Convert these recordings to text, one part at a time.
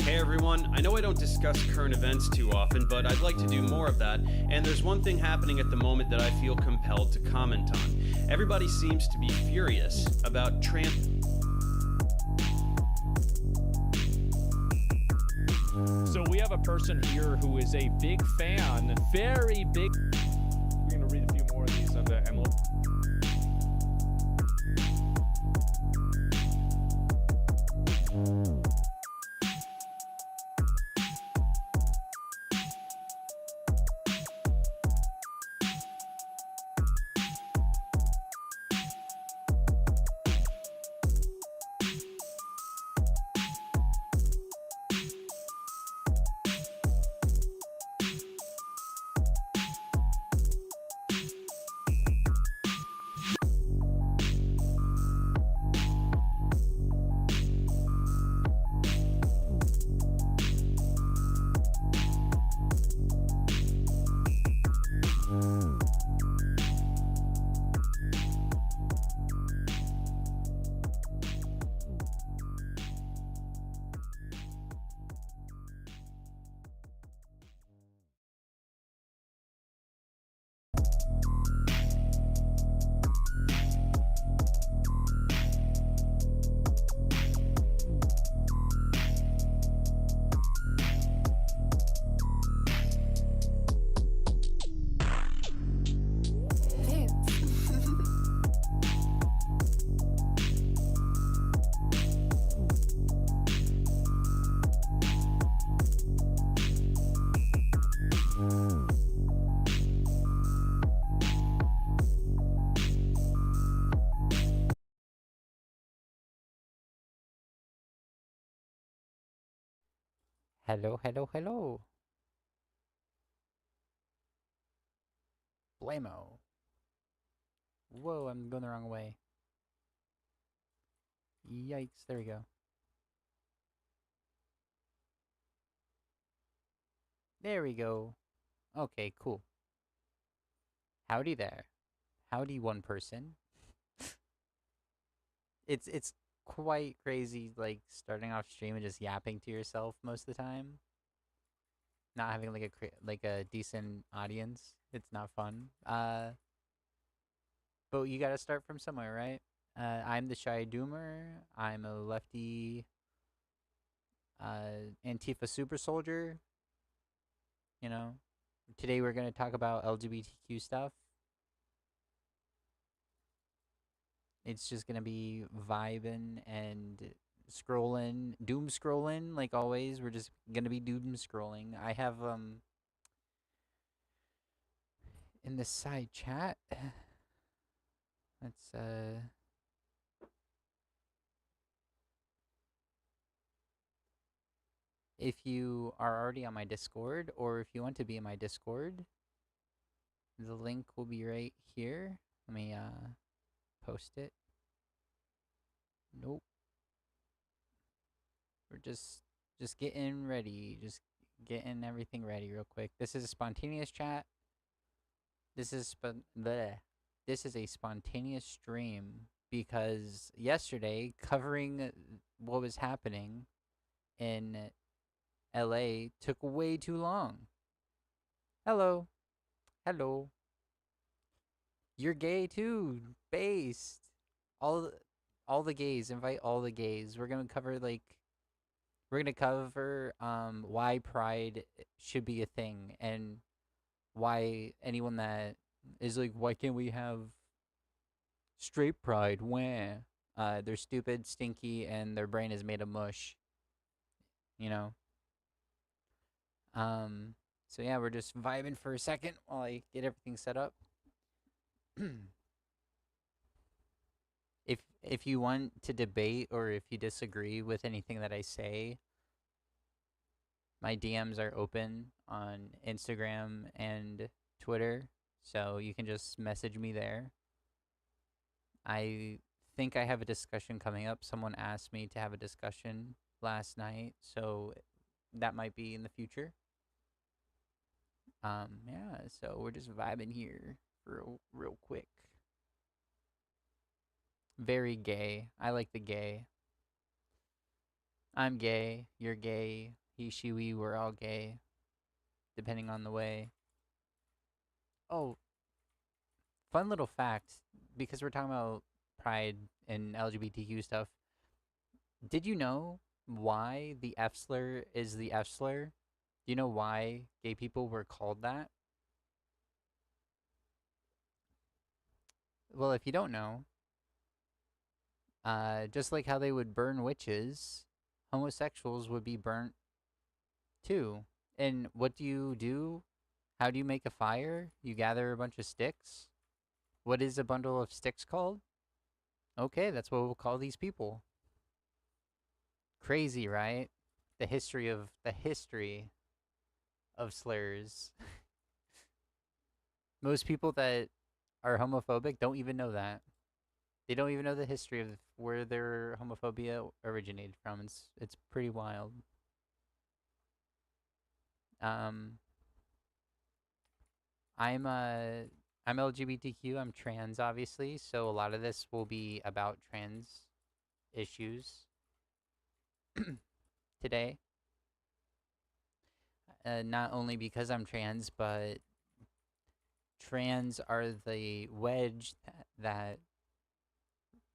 Hey everyone, I know I don't discuss current events too often, but I'd like to do more of that, and there's one thing happening at the moment that I feel compelled to comment on. Everybody seems to be furious about So we have a person here who is a big fan, very big. We're going to read a few more of these on the envelope. Hello, hello, hello. Blamo. Whoa, I'm going the wrong way. Yikes, there we go. There we go. Okay, cool. Howdy there. Howdy, one person. It's quite crazy, like, starting off stream and just yapping to yourself most of the time. Not having like a decent audience. It's not fun. But you gotta start from somewhere, right? I'm the Shy Doomer. I'm a lefty Antifa super soldier. You know, Today we're gonna talk about LGBTQ stuff. It's just gonna be vibing and scrolling, doom scrolling like always. We're just gonna be doom scrolling. I have in the side chat. Let's if you are already on my Discord or if you want to be in my Discord, the link will be right here. Let me post it. Nope. We're just getting ready. Just getting everything ready real quick. This is a spontaneous chat. This is This is a spontaneous stream because yesterday covering what was happening in LA took way too long. Hello. Hello. You're gay too. Based. All all the gays, invite all the gays. We're going to cover why pride should be a thing and why anyone that is like why can't we have straight pride? Wah. They're stupid, stinky and their brain is made of mush, you know. Um so yeah, we're just vibing for a second while I get everything set up. If you want to debate or if you disagree with anything that I say, my DMs are open on Instagram and Twitter, so you can just message me there. I think I have a discussion coming up. Someone asked me to have a discussion last night, so that might be in the future. Yeah, so we're just vibing here real quick. Very gay. I like the gay. I'm gay. You're gay. He, she, we. We're all gay, depending on the way. Oh, fun little fact, because we're talking about pride and LGBTQ stuff. Did you know why the F slur is the F slur? Do you know why gay people were called that? Well, if you don't know, just like how they would burn witches, homosexuals would be burnt too. And what do you do? How do you make a fire? You gather a bunch of sticks. What is a bundle of sticks called? Okay, that's what we'll call these people. Crazy, right? The history of slurs. Most people that are homophobic don't even know that. They don't even know the history of where their homophobia originated from. It's pretty wild. Um, I'm I'm LGBTQ. I'm trans, obviously. So a lot of this will be about trans issues today. Not only because I'm trans, but trans are the wedge that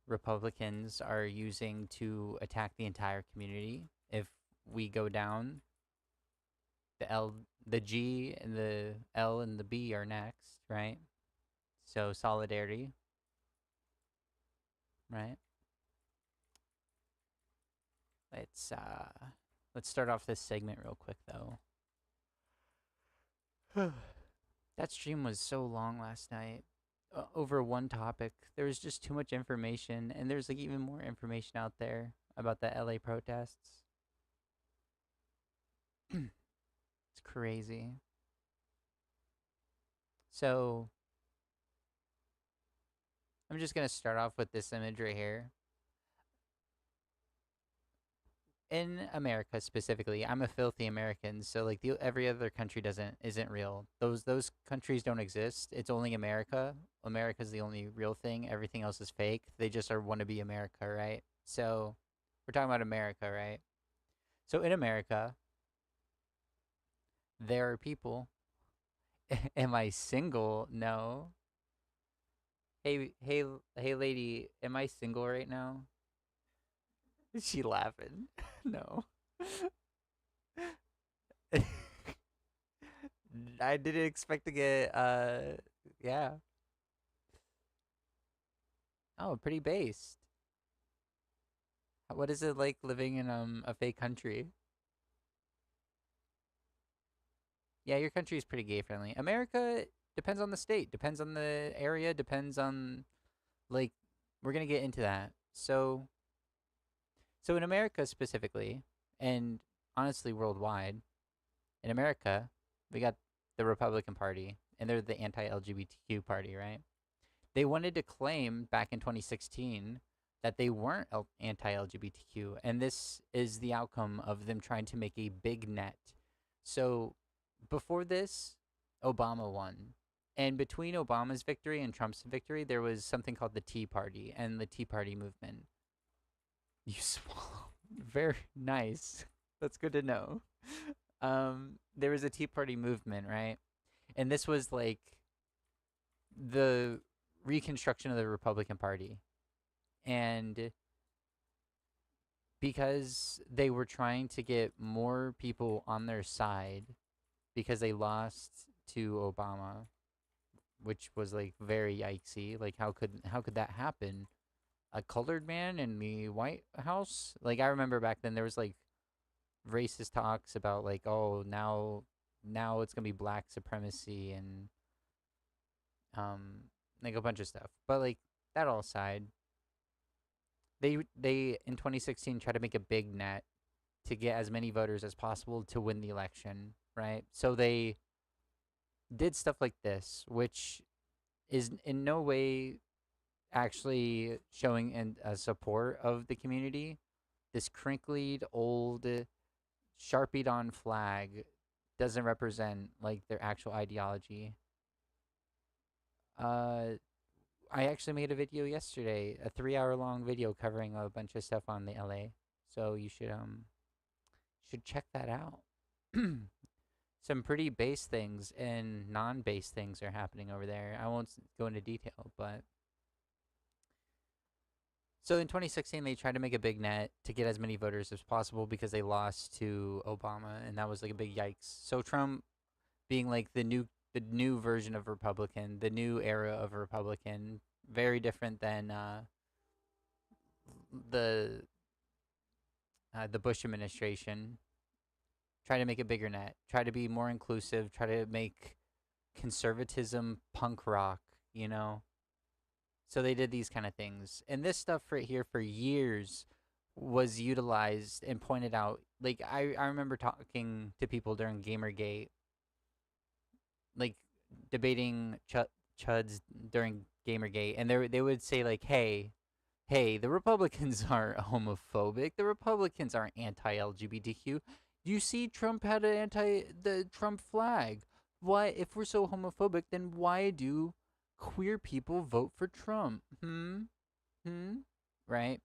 Republicans are using to attack the entire community. If we go down, the G and the L and the B are next, right? So solidarity, right? Let's uh let's start off this segment real quick though. That stream was so long last night. Over one topic. There was just too much information, and there's like even more information out there about the LA protests. It's crazy. So I'm just gonna start off with this image right here. In America specifically, I'm a filthy American, so like every other country isn't real. Those countries don't exist. It's only America. America's the only real thing. Everything else is fake. They just are want to be America, right? So we're talking about America, right? So in America, there are people. Am I single? No. Hey, lady, am I single right now? Is she laughing? No. I didn't expect to get yeah. Oh, pretty based. What is it like living in a fake country? Yeah, your country is pretty gay friendly. America depends on the state, depends on the area, depends on like we're gonna get into that. So in America specifically, and honestly worldwide, in America, we got the Republican Party, and they're the anti-LGBTQ party, right? They wanted to claim back in 2016 that they weren't anti-LGBTQ, and this is the outcome of them trying to make a big net. So before this, Obama won. And between Obama's victory and Trump's victory, there was something called the Tea Party and the Tea Party movement. You swallow. Very nice. That's good to know. There was a Tea Party movement, right? And this was like the reconstruction of the Republican Party. And because they were trying to get more people on their side because they lost to Obama, which was like very yikesy. Like how could that happen? A colored man in the White House? Like I remember back then there was like racist talks about like, oh, now it's gonna be black supremacy and like a bunch of stuff. But like that all aside, they in 2016 tried to make a big net to get as many voters as possible to win the election, right? So they did stuff like this, which is in no way actually showing a support of the community. This crinkled old sharpied on flag doesn't represent like their actual ideology. Uh, I actually made a video yesterday, a 3 hour long video covering a bunch of stuff on the LA. So you should check that out. Some pretty base things and non-base things are happening over there. I won't go into detail, but so in 2016 they tried to make a big net to get as many voters as possible because they lost to Obama, and that was like a big yikes. So Trump being like the new version of Republican, the new era of Republican, very different than the the Bush administration. Try to make a bigger net. Try to be more inclusive. Try to make conservatism punk rock. You know. So they did these kind of things, and this stuff right here for years was utilized and pointed out. Like I remember talking to people during Gamergate, like debating chuds during Gamergate, and they would say like, hey, the Republicans aren't homophobic. The Republicans aren't anti-LGBTQ. You see, Trump had the Trump flag. Why, if we're so homophobic, then why do queer people vote for Trump? Hmm. Right.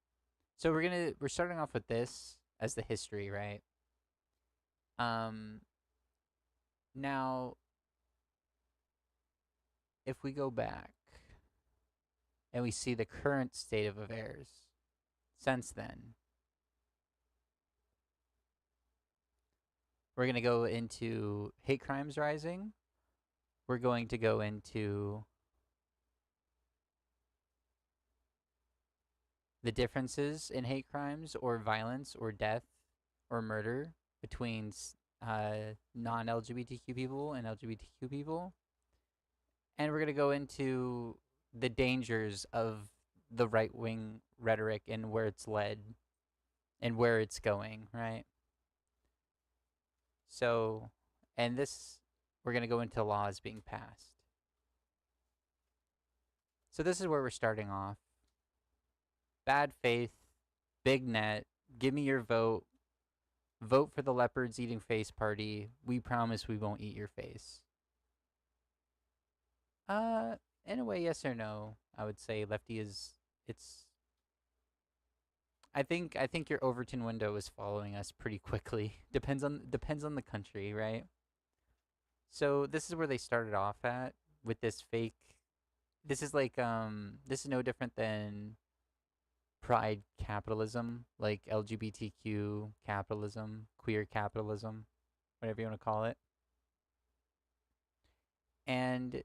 So we're starting off with this as the history, right? Um. Now, if we go back and we see the current state of affairs since then, we're going to go into hate crimes rising. We're going to go into the differences in hate crimes or violence or death or murder between non LGBTQ people and LGBTQ people. And we're going to go into the dangers of the right wing rhetoric and where it's led and where it's going, right? So, and this, we're going to go into laws being passed. So, this is where we're starting off. Bad faith, big net, give me your vote. Vote for the leopards eating face party. We promise we won't eat your face. In a way, yes or no. I would say lefty is it's I think your Overton window is following us pretty quickly. Depends on the country, right? So this is where they started off at with this fake. This is like this is no different than pride capitalism, like LGBTQ capitalism, queer capitalism, whatever you want to call it. And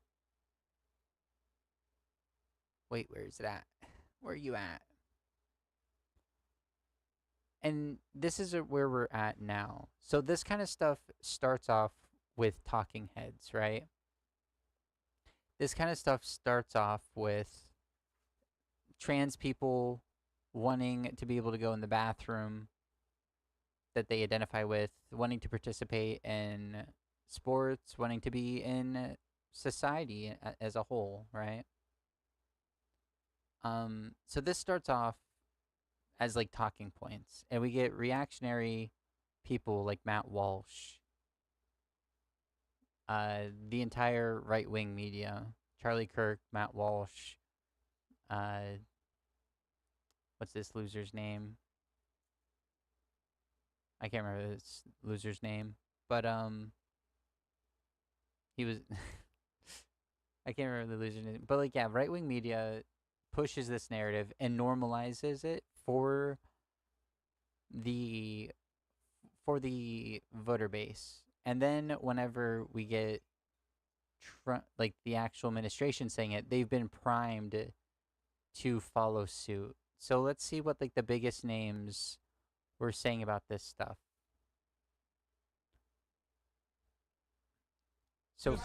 wait, where is it at? Where are you at? And this is where we're at now. So this kind of stuff starts off with talking heads, right? This kind of stuff starts off with trans people wanting to be able to go in the bathroom that they identify with, wanting to participate in sports, wanting to be in society as a whole, right? So this starts off as like talking points, and we get reactionary people like Matt Walsh, the entire right wing media, Charlie Kirk, Matt Walsh, what's this loser's name? I can't remember this loser's name, but he was I can't remember the loser's name, but like yeah, right wing media pushes this narrative and normalizes it for the voter base. And then whenever we get like the actual administration saying it, they've been primed to follow suit. So let's see what like the biggest names were saying about this stuff. So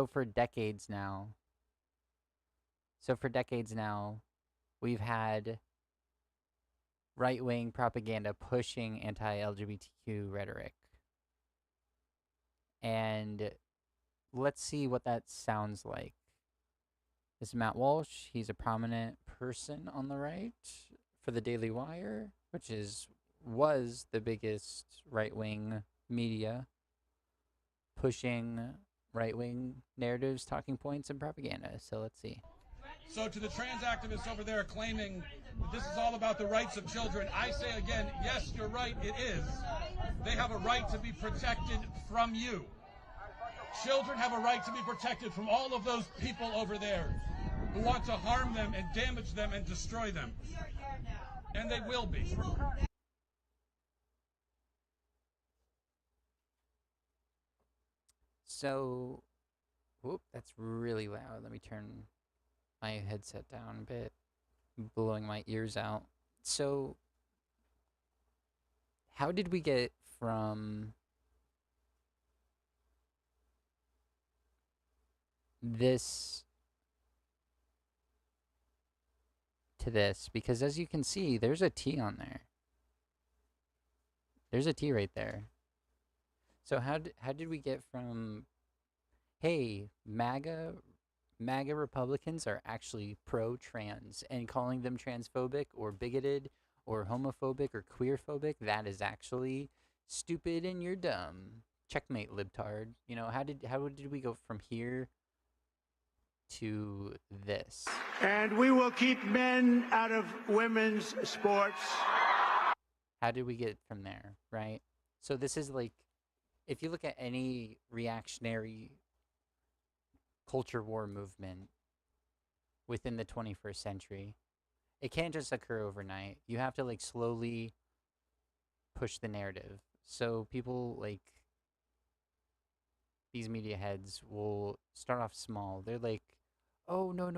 for decades now, we've had right-wing propaganda pushing anti-LGBTQ rhetoric. And let's see what that sounds like. This is Matt Walsh. He's a prominent person on the right for the Daily Wire, which was the biggest right-wing media pushing right-wing narratives, talking points, and propaganda. So let's see. So to the trans activists over there claiming that this is all about the rights of children, I say again, yes, you're right, it is. They have a right to be protected from you. Children have a right to be protected from all of those people over there who want to harm them and damage them and destroy them. And they will be. So, whoop, that's really loud. Let me turn my headset down a bit, blowing my ears out. So, how did we get from this to this? Because as you can see, there's a T on there. There's a T right there. So how did we get from, hey, MAGA Republicans are actually pro-trans, and calling them transphobic or bigoted or homophobic or queerphobic, that is actually stupid and you're dumb. Checkmate, libtard. You know, how did we go from here to this? And we will keep men out of women's sports. How did we get from there, right? So this is like, if you look at any reactionary culture war movement within the 21st century, it can't just occur overnight. You have to like slowly push the narrative. So people like these media heads will start off small. They're like, "Oh, no.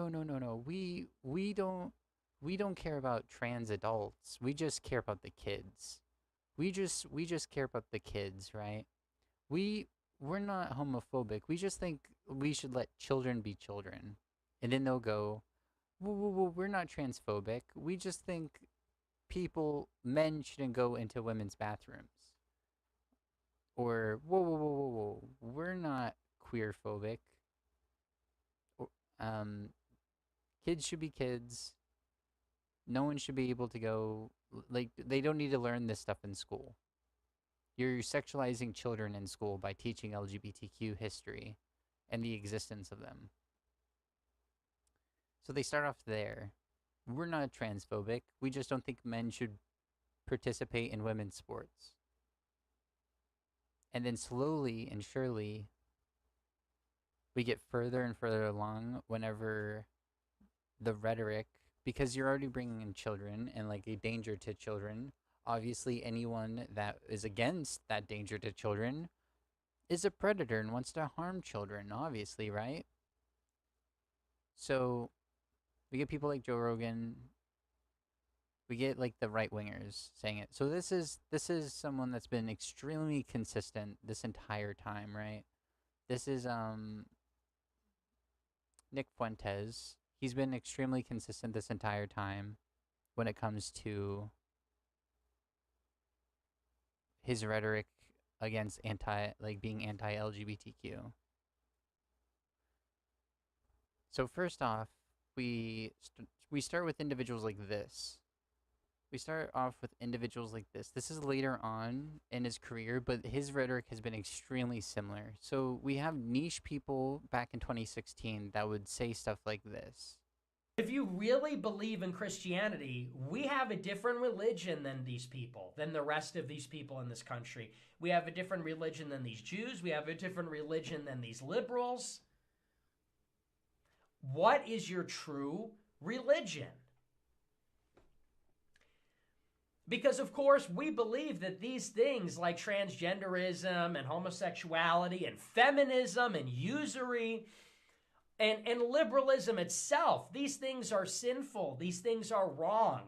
We don't care about trans adults. We just care about the kids. We just care about the kids, right? We're not homophobic. We just think we should let children be children." And then they'll go, whoa, we're not transphobic. We just think men shouldn't go into women's bathrooms. Or, whoa, we're not queerphobic. Kids should be kids. No one should be able to go, like, they don't need to learn this stuff in school. You're sexualizing children in school by teaching LGBTQ history and the existence of them. So they start off there. We're not transphobic. We just don't think men should participate in women's sports. And then slowly and surely, we get further and further along whenever the rhetoric, because you're already bringing in children and like a danger to children. Obviously, anyone that is against that danger to children is a predator and wants to harm children, obviously, right? So we get people like Joe Rogan, we get like the right wingers saying it. So this is someone that's been extremely consistent this entire time, right? This is Nick Fuentes. He's been extremely consistent this entire time when it comes to his rhetoric against being anti-LGBTQ. So first off, we start with individuals like this. We start off with individuals like this. This is later on in his career, but his rhetoric has been extremely similar. So we have niche people back in 2016 that would say stuff like this. If you really believe in Christianity, we have a different religion than these people, than the rest of these people in this country. We have a different religion than these Jews. We have a different religion than these liberals. What is your true religion? Because, of course, we believe that these things like transgenderism and homosexuality and feminism and usury and liberalism itself, these things are sinful. These things are wrong.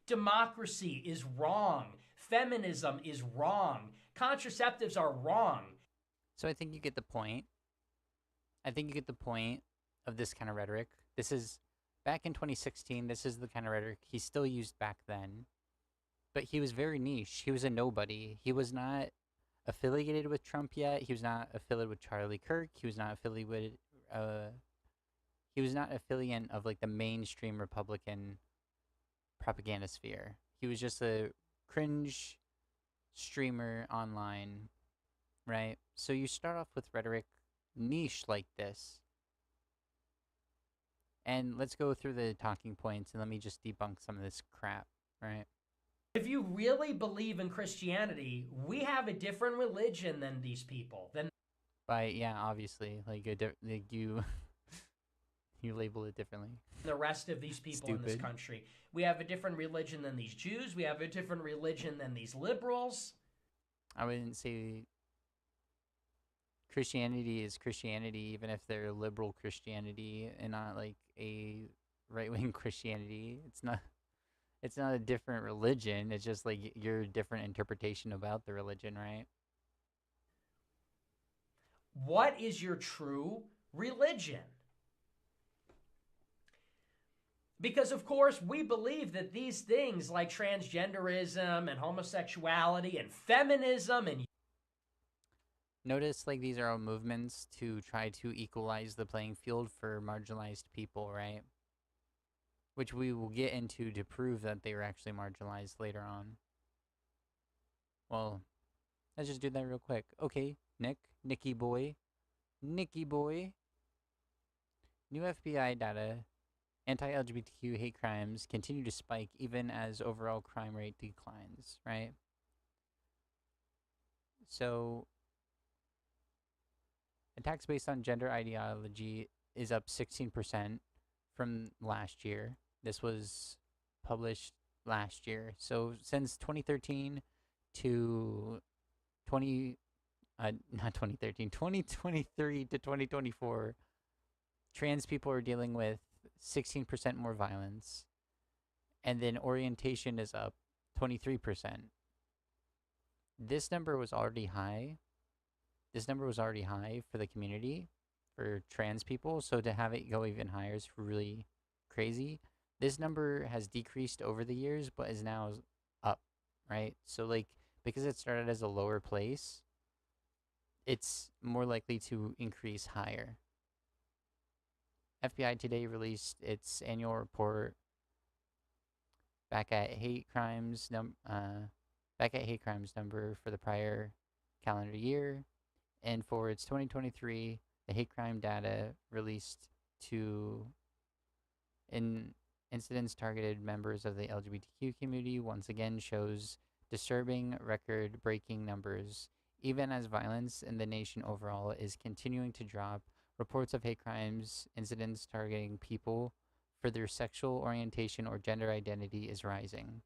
Democracy is wrong. Feminism is wrong. Contraceptives are wrong. So I think you get the point. I think you get the point of this kind of rhetoric. This is back in 2016. This is the kind of rhetoric he still used back then. But he was very niche. He was a nobody. He was not affiliated with Trump yet. He was not affiliated with Charlie Kirk. He was not affiliated with he was not affiliate of like the mainstream Republican propaganda sphere. He was just a cringe streamer online, right? So you start off with rhetoric niche like this. And let's go through the talking points and let me just debunk some of this crap, right? If you really believe in Christianity, we have a different religion than these people. Yeah, obviously, like you you label it differently. The rest of these people in this country. We have a different religion than these Jews. We have a different religion than these liberals. I wouldn't say Christianity is Christianity, even if they're liberal Christianity and not like a right-wing Christianity. It's not a different religion. It's just like your different interpretation about the religion, right? What is your true religion? Because, of course, we believe that these things like transgenderism and homosexuality and feminism and... Notice like these are all movements to try to equalize the playing field for marginalized people, right? Which we will get into to prove that they were actually marginalized later on. Well, let's just do that real quick. Okay, Nicky boy. New FBI data, anti-LGBTQ hate crimes continue to spike even as overall crime rate declines, right? So, attacks based on gender ideology is up 16% from last year. This was published last year. So since 2013 to 2023 to 2024, trans people are dealing with 16% more violence. And then orientation is up 23%. This number was already high. This number was already high for the community, for trans people. So to have it go even higher is really crazy. This number has decreased over the years, but is now up, right? So like, because it started as a lower place, it's more likely to increase higher. FBI today released its annual report back at hate crimes number for the prior calendar year, and for its 2023, the hate crime data released to incidents targeted members of the LGBTQ community once again shows disturbing record-breaking numbers. Even as violence in the nation overall is continuing to drop, reports of hate crimes incidents targeting people for their sexual orientation or gender identity is rising.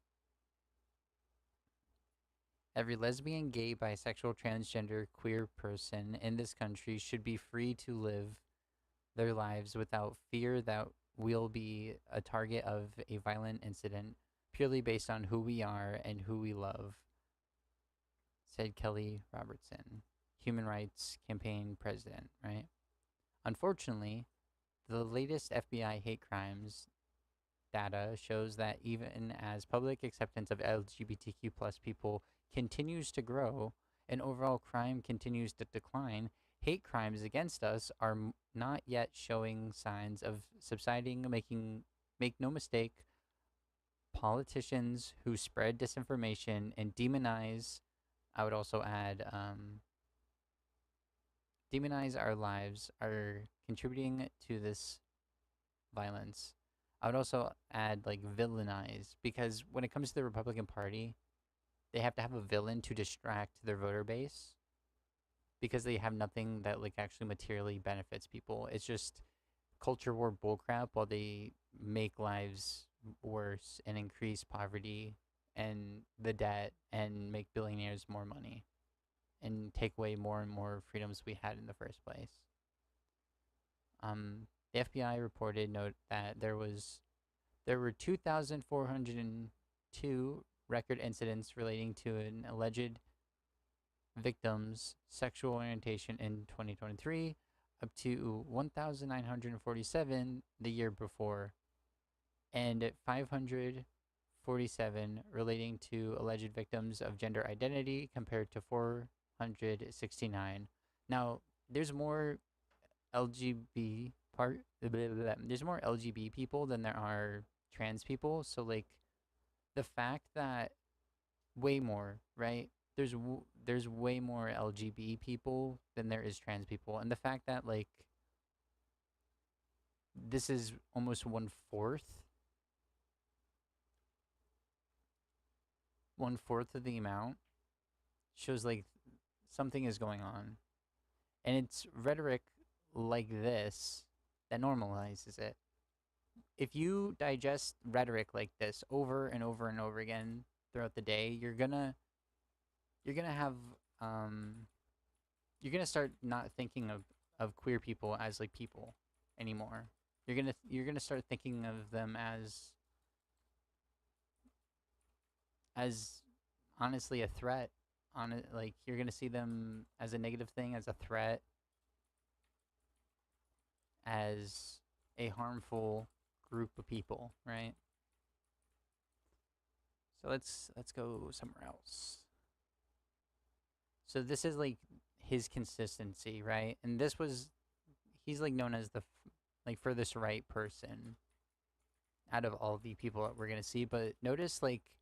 Every lesbian, gay, bisexual, transgender, queer person in this country should be free to live their lives without fear that we'll be a target of a violent incident purely based on who we are and who we love, said Kelly Robertson, Human Rights Campaign president, right? Unfortunately, the latest FBI hate crimes data shows that even as public acceptance of LGBTQ plus people continues to grow and overall crime continues to decline, hate crimes against us are not yet showing signs of subsiding. Make no mistake, politicians who spread disinformation and demonize, I would also add, demonize our lives are contributing to this violence. I would also add like villainize, because when it comes to the Republican Party, they have to have a villain to distract their voter base because they have nothing that like actually materially benefits people. It's just culture war bullcrap while they make lives worse and increase poverty and the debt and make billionaires more money and take away more and more freedoms we had in the first place. The FBI reported note that there were 2,402 record incidents relating to an alleged victim's sexual orientation in 2023, up to 1,947 the year before, and 547 relating to alleged victims of gender identity compared to 469. Now, there's more LGBT there's more LGBT people than there are trans people. So like the fact that way more, right? There's way more LGBT people than there is trans people, and the fact that like this is almost one fourth of the amount shows like something is going on, and it's rhetoric like this that normalizes it. If you digest rhetoric like this over and over and over again throughout the day, you're gonna have you're gonna start not thinking of queer people as like people anymore. You're gonna start thinking of them as honestly a threat. On it, like you're gonna see them as a negative thing, as a threat, as a harmful group of people, right? So let's go somewhere else. So this is like his consistency, right? And he's like known as the like furthest right person out of all the people that we're gonna see. But notice like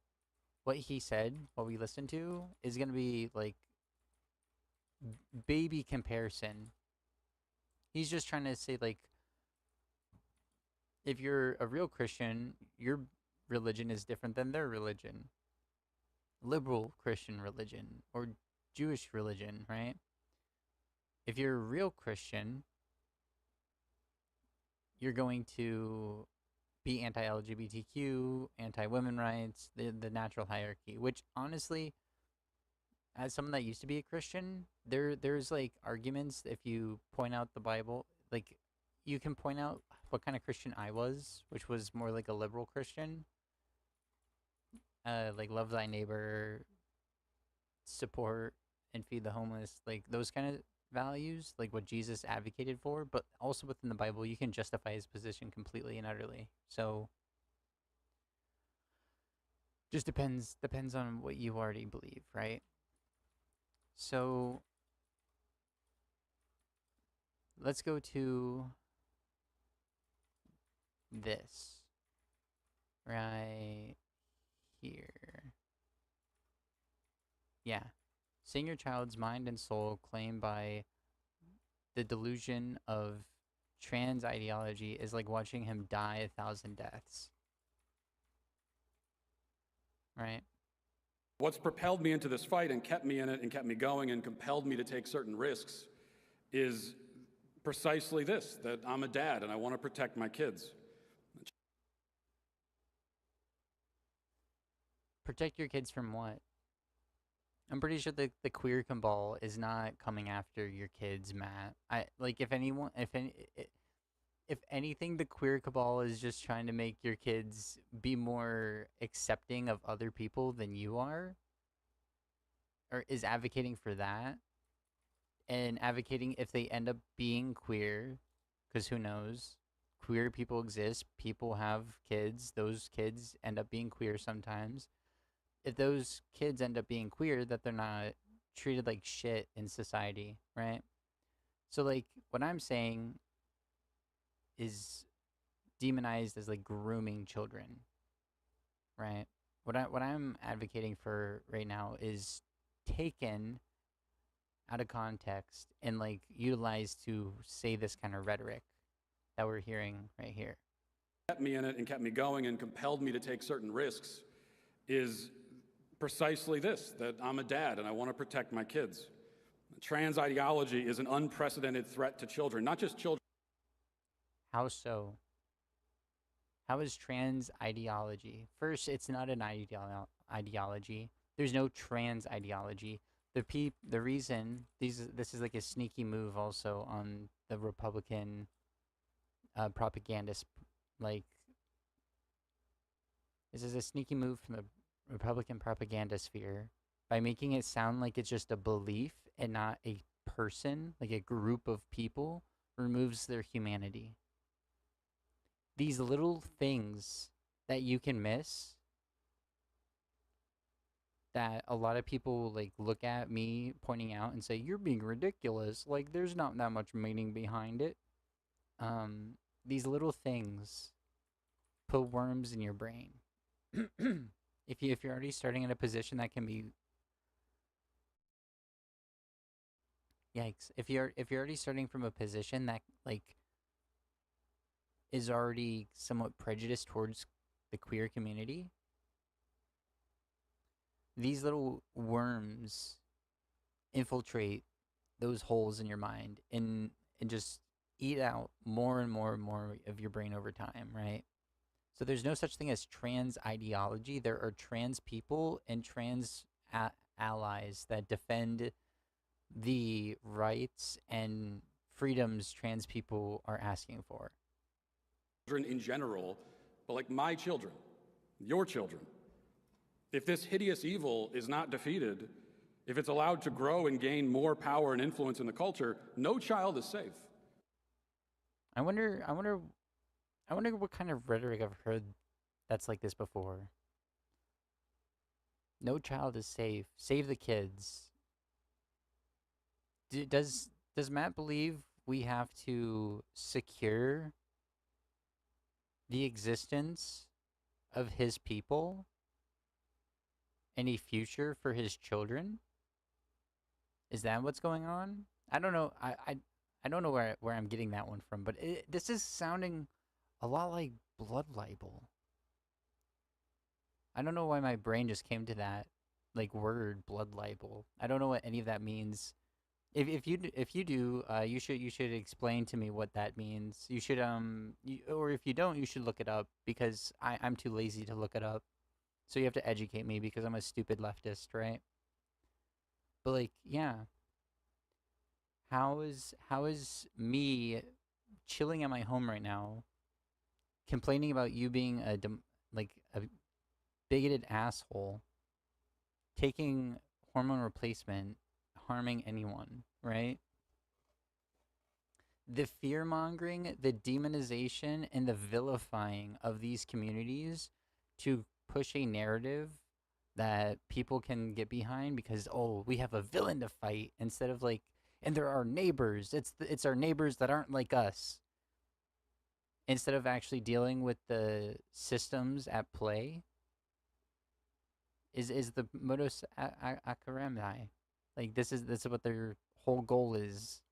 what he said, what we listened to, is gonna be like baby comparison. He's just trying to say like, if you're a real Christian, your religion is different than their religion. Liberal Christian religion or Jewish religion, right? If you're a real Christian, you're going to be anti-LGBTQ, anti-women rights, the natural hierarchy, which honestly, as someone that used to be a Christian, there's like arguments if you point out the Bible, like you can point out what kind of Christian I was, which was more like a liberal Christian. Like love thy neighbor, support and feed the homeless, like those kind of values, like what Jesus advocated for, but also within the Bible, you can justify his position completely and utterly. So just depends on what you already believe, right? So let's go to this right here. Yeah. Seeing your child's mind and soul claimed by the delusion of trans ideology is like watching him die 1,000 deaths. Right? What's propelled me into this fight and kept me in it and kept me going and compelled me to take certain risks is precisely this, that I'm a dad and I want to protect my kids. Protect your kids from what? I'm pretty sure the queer cabal is not coming after your kids, Matt. I like if anyone, if anything, the queer cabal is just trying to make your kids be more accepting of other people than you are, or is advocating for that, and advocating if they end up being queer, because who knows? Queer people exist. People have kids. Those kids end up being queer sometimes. If those kids end up being queer, that they're not treated like shit in society, right? So like what I'm saying is demonized as like grooming children, right? What I'm advocating for right now is taken out of context and like utilized to say this kind of rhetoric that we're hearing right here. Kept me in it and kept me going and compelled me to take certain risks is precisely this, that I'm a dad and I want to protect my kids. Trans ideology is an unprecedented threat to children, not just children. How so? How is trans ideology? First, it's not an ideology. There's no trans ideology. The reason this is like a sneaky move also on the Republican propagandist, like this is a sneaky move from the Republican propaganda sphere by making it sound like it's just a belief and not a person, like a group of people, removes their humanity. These little things that you can miss, that a lot of people like look at me pointing out and say, you're being ridiculous, like there's not that much meaning behind it. These little things put worms in your brain. If you're already starting in a position that can be, yikes, if you're already starting from a position that like is already somewhat prejudiced towards the queer community, these little worms infiltrate those holes in your mind and just eat out more and more and more of your brain over time, right? So there's no such thing as trans ideology. There are trans people and trans allies that defend the rights and freedoms trans people are asking for. Children in general, but like my children, your children. If this hideous evil is not defeated, if it's allowed to grow and gain more power and influence in the culture, no child is safe. I wonder what kind of rhetoric I've heard that's like this before. No child is safe. Save the kids. Does Matt believe we have to secure the existence of his people and a future for his children? Is that what's going on? I don't know. I don't know where I'm getting that one from, but this is sounding a lot like blood libel. I don't know why my brain just came to that like word, blood libel. I don't know what any of that means. If you do, you should explain to me what that means. You should or if you don't, you should look it up, because I'm too lazy to look it up. So you have to educate me because I'm a stupid leftist, right? But like, yeah. How is me chilling at my home right now, complaining about you being a bigoted asshole, taking hormone replacement, harming anyone, right? The fear mongering, the demonization, and the vilifying of these communities to push a narrative that people can get behind because, oh, we have a villain to fight, instead of like, and they're our neighbors. It's our neighbors that aren't like us. Instead of actually dealing with the systems at play, is the modus operandi. Like this is what their whole goal is.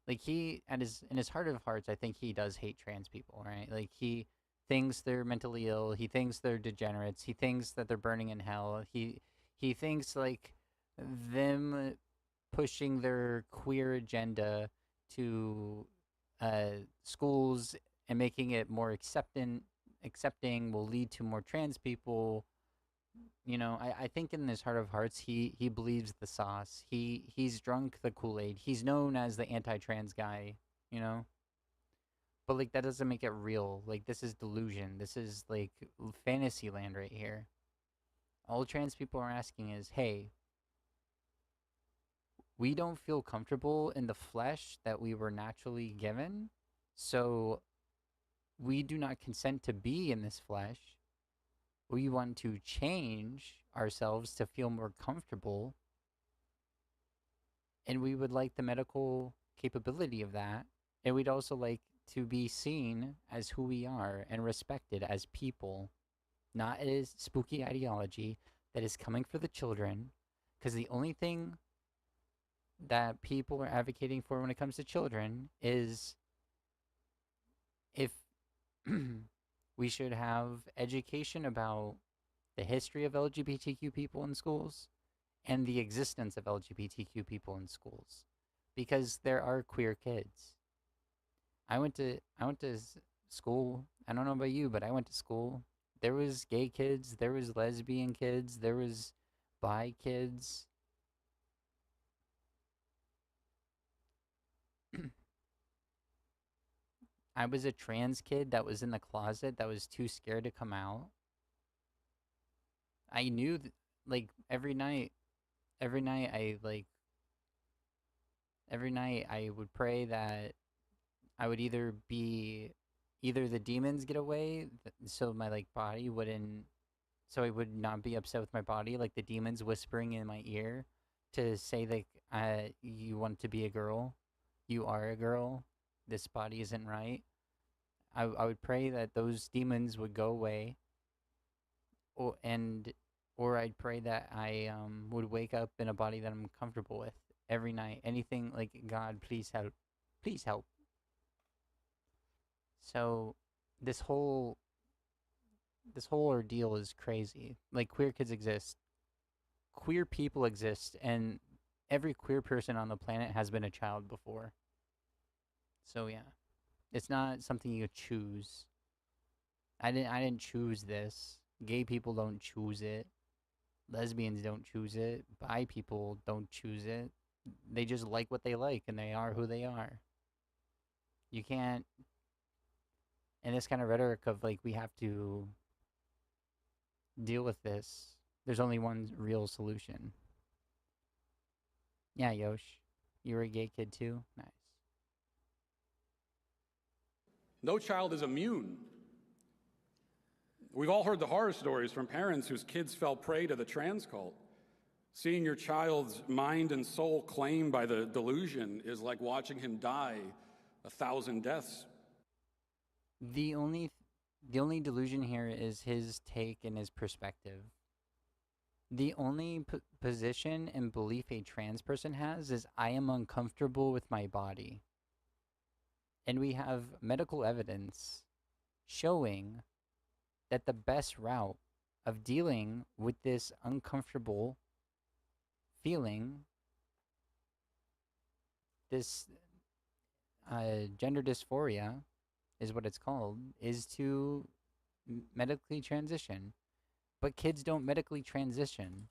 Like he in his heart of hearts, I think he does hate trans people, right? Like he thinks they're mentally ill. He thinks they're degenerates. He thinks that they're burning in hell. He thinks like them pushing their queer agenda to schools and making it more accepting will lead to more trans people you know, I think in his heart of hearts, he believes the sauce. He's drunk the Kool-Aid. He's known as the anti-trans guy, you know? But like that doesn't make it real. Like this is delusion. This is like fantasy land right here. All trans people are asking is, "Hey, we don't feel comfortable in the flesh that we were naturally given. So we do not consent to be in this flesh. We want to change ourselves to feel more comfortable. And we would like the medical capability of that. And we'd also like to be seen as who we are and respected as people, not as spooky ideology that is coming for the children. Because the only thing that people are advocating for when it comes to children is if we should have education about the history of LGBTQ people in schools and the existence of LGBTQ people in schools, because there are queer kids. I went to school. I don't know about you, but I went to school. There was gay kids, there was lesbian kids, there was bi kids. I was a trans kid that was in the closet that was too scared to come out. I knew like every night I would pray that I would either the demons get away so my like body wouldn't, so I would not be upset with my body, like the demons whispering in my ear to say that you want to be a girl, you are a girl, this body isn't right. I would pray that those demons would go away, or I'd pray that I would wake up in a body that I'm comfortable with every night. Anything like, God, please help, please help. So this whole ordeal is crazy. Like, queer kids exist, queer people exist, and every queer person on the planet has been a child before. So yeah, it's not something you choose. I didn't choose this. Gay people don't choose it. Lesbians don't choose it. Bi people don't choose it. They just like what they like, and they are who they are. You can't. And this kind of rhetoric of like, we have to deal with this. There's only one real solution. Yeah, Yosh, you were a gay kid too? Nice. No child is immune. We've all heard the horror stories from parents whose kids fell prey to the trans cult. Seeing your child's mind and soul claimed by the delusion is like watching him die 1,000 deaths. The only delusion here is his take and his perspective. The only position and belief a trans person has is, I am uncomfortable with my body. And we have medical evidence showing that the best route of dealing with this uncomfortable feeling, this gender dysphoria is what it's called, is to medically transition. But kids don't medically transition.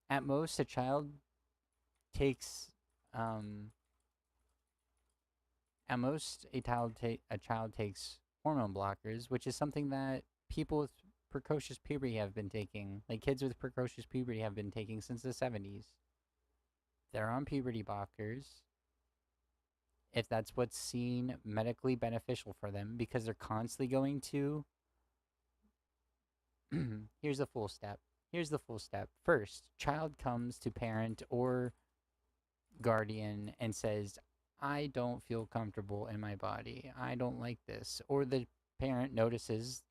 At most, a child takes a child takes hormone blockers, which is something that people with precocious puberty have been taking. Like, kids with precocious puberty have been taking since the 70s. They're on puberty blockers if that's what's seen medically beneficial for them, because they're constantly going to here's the full step. First, child comes to parent or guardian and says, I don't feel comfortable in my body. I don't like this. Or the parent notices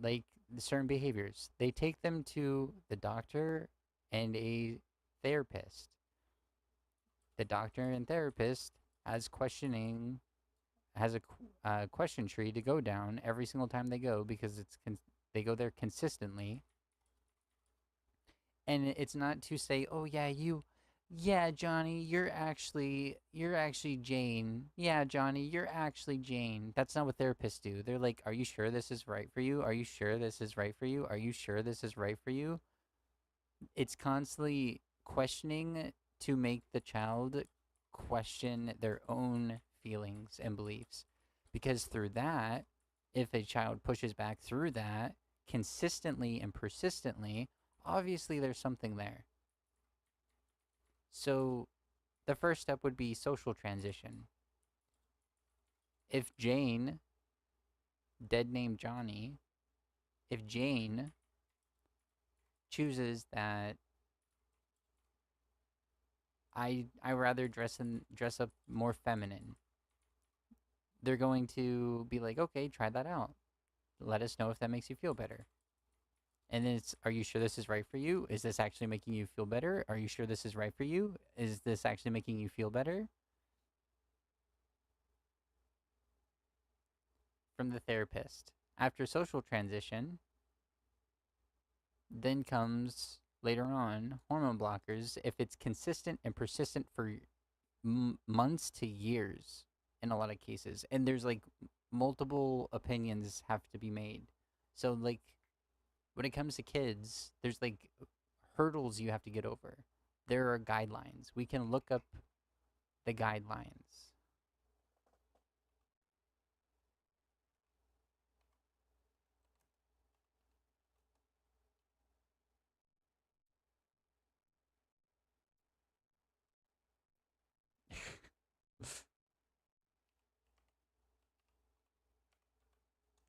like certain behaviors. They take them to the doctor and a therapist. The doctor and therapist has a question tree to go down every single time they go, because they go there consistently. And it's not to say, oh yeah, you Yeah, Johnny, you're actually Jane. Yeah, Johnny, you're actually Jane. That's not what therapists do. They're like, "Are you sure this is right for you? Are you sure this is right for you? Are you sure this is right for you?" It's constantly questioning to make the child question their own feelings and beliefs. Because through that, if a child pushes back through that consistently and persistently, obviously there's something there. So the first step would be social transition. If Jane, dead name Johnny, if Jane chooses that I rather dress up more feminine, they're going to be like, okay, try that out. Let us know if that makes you feel better. And then it's, are you sure this is right for you? Is this actually making you feel better? Are you sure this is right for you? Is this actually making you feel better? From the therapist. After social transition, then comes later on hormone blockers if it's consistent and persistent for months to years in a lot of cases. And there's like multiple opinions have to be made. So, like, when it comes to kids, there's like hurdles you have to get over. There are guidelines. We can look up the guidelines.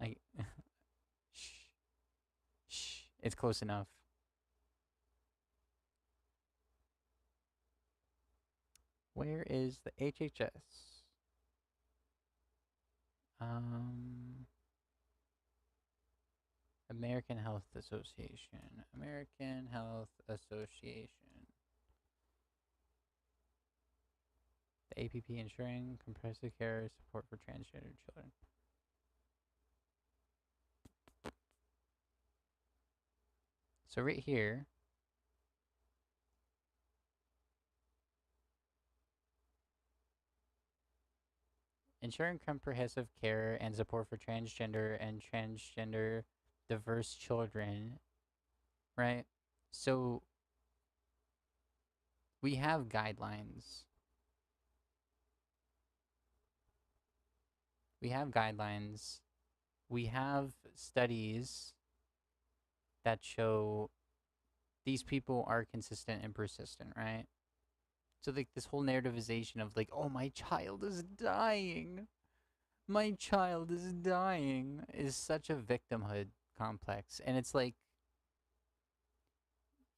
Like, shh, shh, it's close enough. Where is the HHS? Um, American Health Association. American Health Association. The APP ensuring comprehensive care support for transgender children. So right here, ensuring comprehensive care and support for transgender and transgender diverse children, right? So we have guidelines. We have guidelines. We have studies that show these people are consistent and persistent, right? So like this whole narrativization of like, oh, my child is dying. My child is dying is such a victimhood complex. And it's like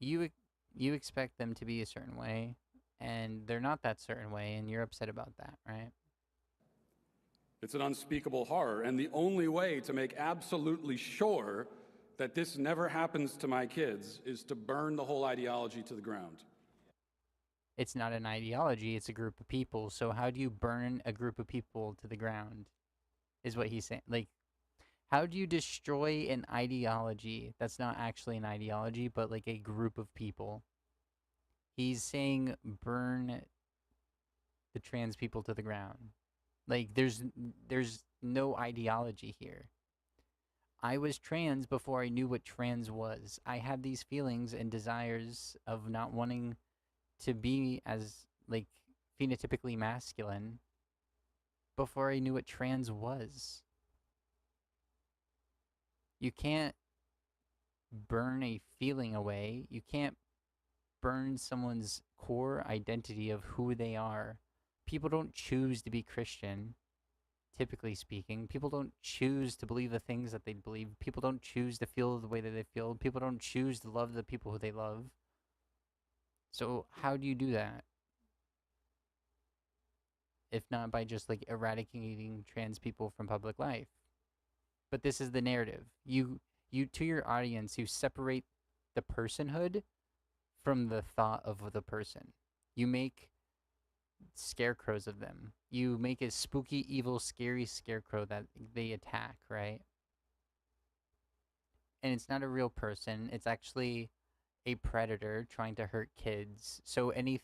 you you expect them to be a certain way and they're not that certain way and you're upset about that, right? It's an unspeakable horror, and the only way to make absolutely sure that this never happens to my kids is to burn the whole ideology to the ground. It's not an ideology, it's a group of people. So how do you burn a group of people to the ground? Is what he's saying. Like, how do you destroy an ideology that's not actually an ideology, but like a group of people? He's saying burn the trans people to the ground. Like, there's no ideology here. I was trans before I knew what trans was. I had these feelings and desires of not wanting to be as like phenotypically masculine before I knew what trans was. You can't burn a feeling away. You can't burn someone's core identity of who they are. People don't choose to be Christian, typically speaking. People don't choose to believe the things that they believe. People don't choose to feel the way that they feel. People don't choose to love the people who they love. So how do you do that? If not by just like eradicating trans people from public life. But this is the narrative. You to your audience, you separate the personhood from the thought of the person. You make scarecrows of them. You make a spooky, evil, scary scarecrow that they attack, right? And it's not a real person. It's actually a predator trying to hurt kids. So any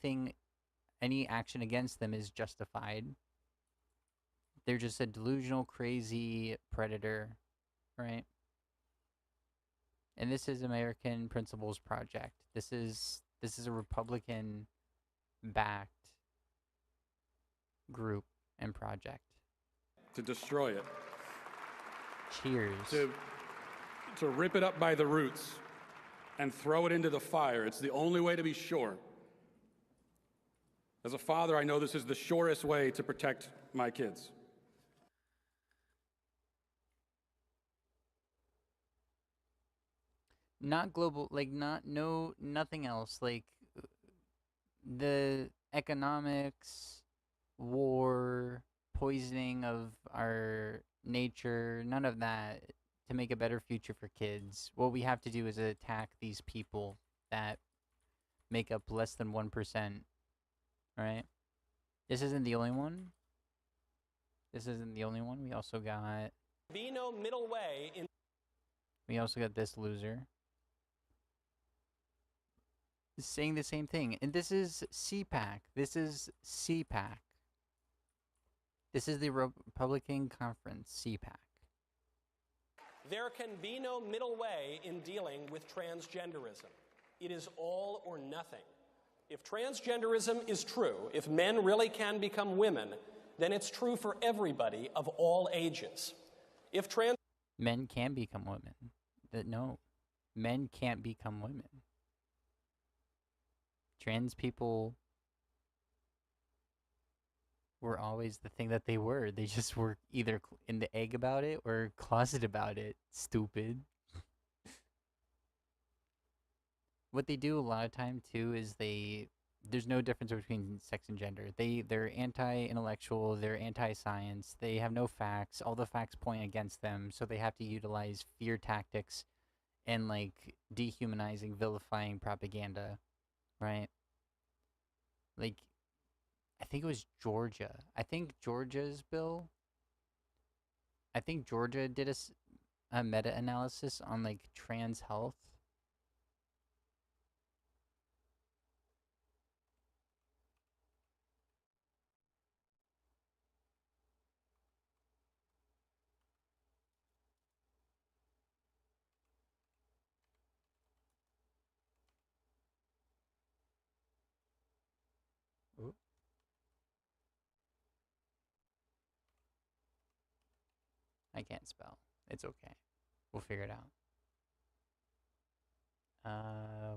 action against them is justified. They're just a delusional, crazy predator, right? And this is American Principles Project. This is a Republican backed group and project. To destroy it. Cheers. To rip it up by the roots and throw it into the fire. It's the only way to be sure. As a father, I know this is the surest way to protect my kids. Not global, like nothing else. Like the economics, war, poisoning of our nature, none of that to make a better future for kids. What we have to do is attack these people that make up less than 1%, right? This isn't the only one. We also got Be no middle way in we also got this loser saying the same thing. And this is CPAC. This is the Republican Conference, CPAC. There can be no middle way in dealing with transgenderism. It is all or nothing. If transgenderism is true, if men really can become women, then it's true for everybody of all ages. If men can become women. No, men can't become women. Trans people were always the thing that they were. They just were either in the egg about it or closet about it. Stupid. What they do a lot of time too is there's no difference between sex and gender. They're anti-intellectual, they're anti-science, they have no facts. All the facts point against them, so they have to utilize fear tactics and like dehumanizing, vilifying propaganda, right? Like I think it was Georgia. I think Georgia did a meta-analysis on like trans health. Ooh. I can't spell. It's okay. We'll figure it out.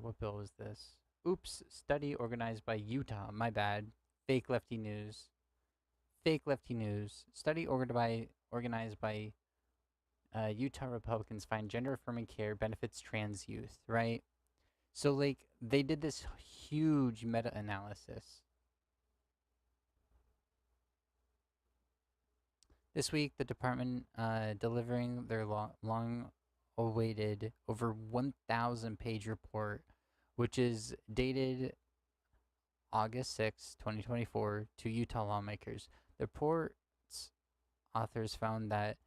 What bill was this? Oops, study organized by Utah. My bad. Fake lefty news. Study organized by Utah Republicans find gender-affirming care benefits trans youth, right? So, like, they did this huge meta-analysis. This week, the department delivering their long-awaited over 1,000-page report, which is dated August 6, 2024, to Utah lawmakers. The report's authors found that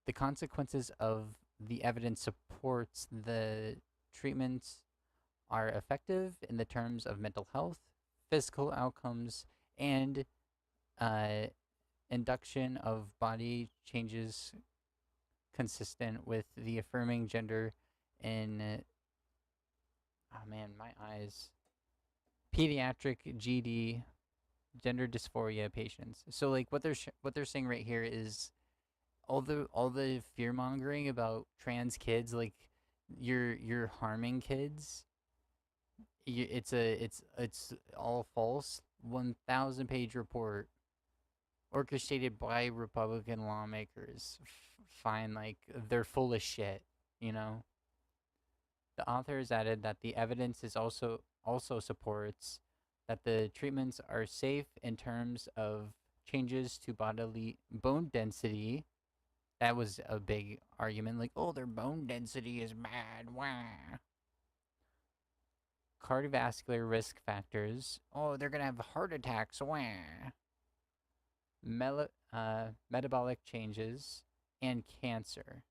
the consequences of the evidence supports the treatments are effective in the terms of mental health, physical outcomes, and induction of body changes consistent with the affirming gender in oh man, my eyes. Pediatric GD gender dysphoria patients. So like what they're saying right here is all the fear mongering about trans kids, like you're harming kids. It's all false. 1,000-page report orchestrated by Republican lawmakers. Fine, like they're full of shit, you know. The authors added that the evidence is also supports that the treatments are safe in terms of changes to bodily bone density. That was a big argument, like, oh, their bone density is bad. Wah. Cardiovascular risk factors. Oh, they're gonna have heart attacks. Wah. Metabolic changes and cancer.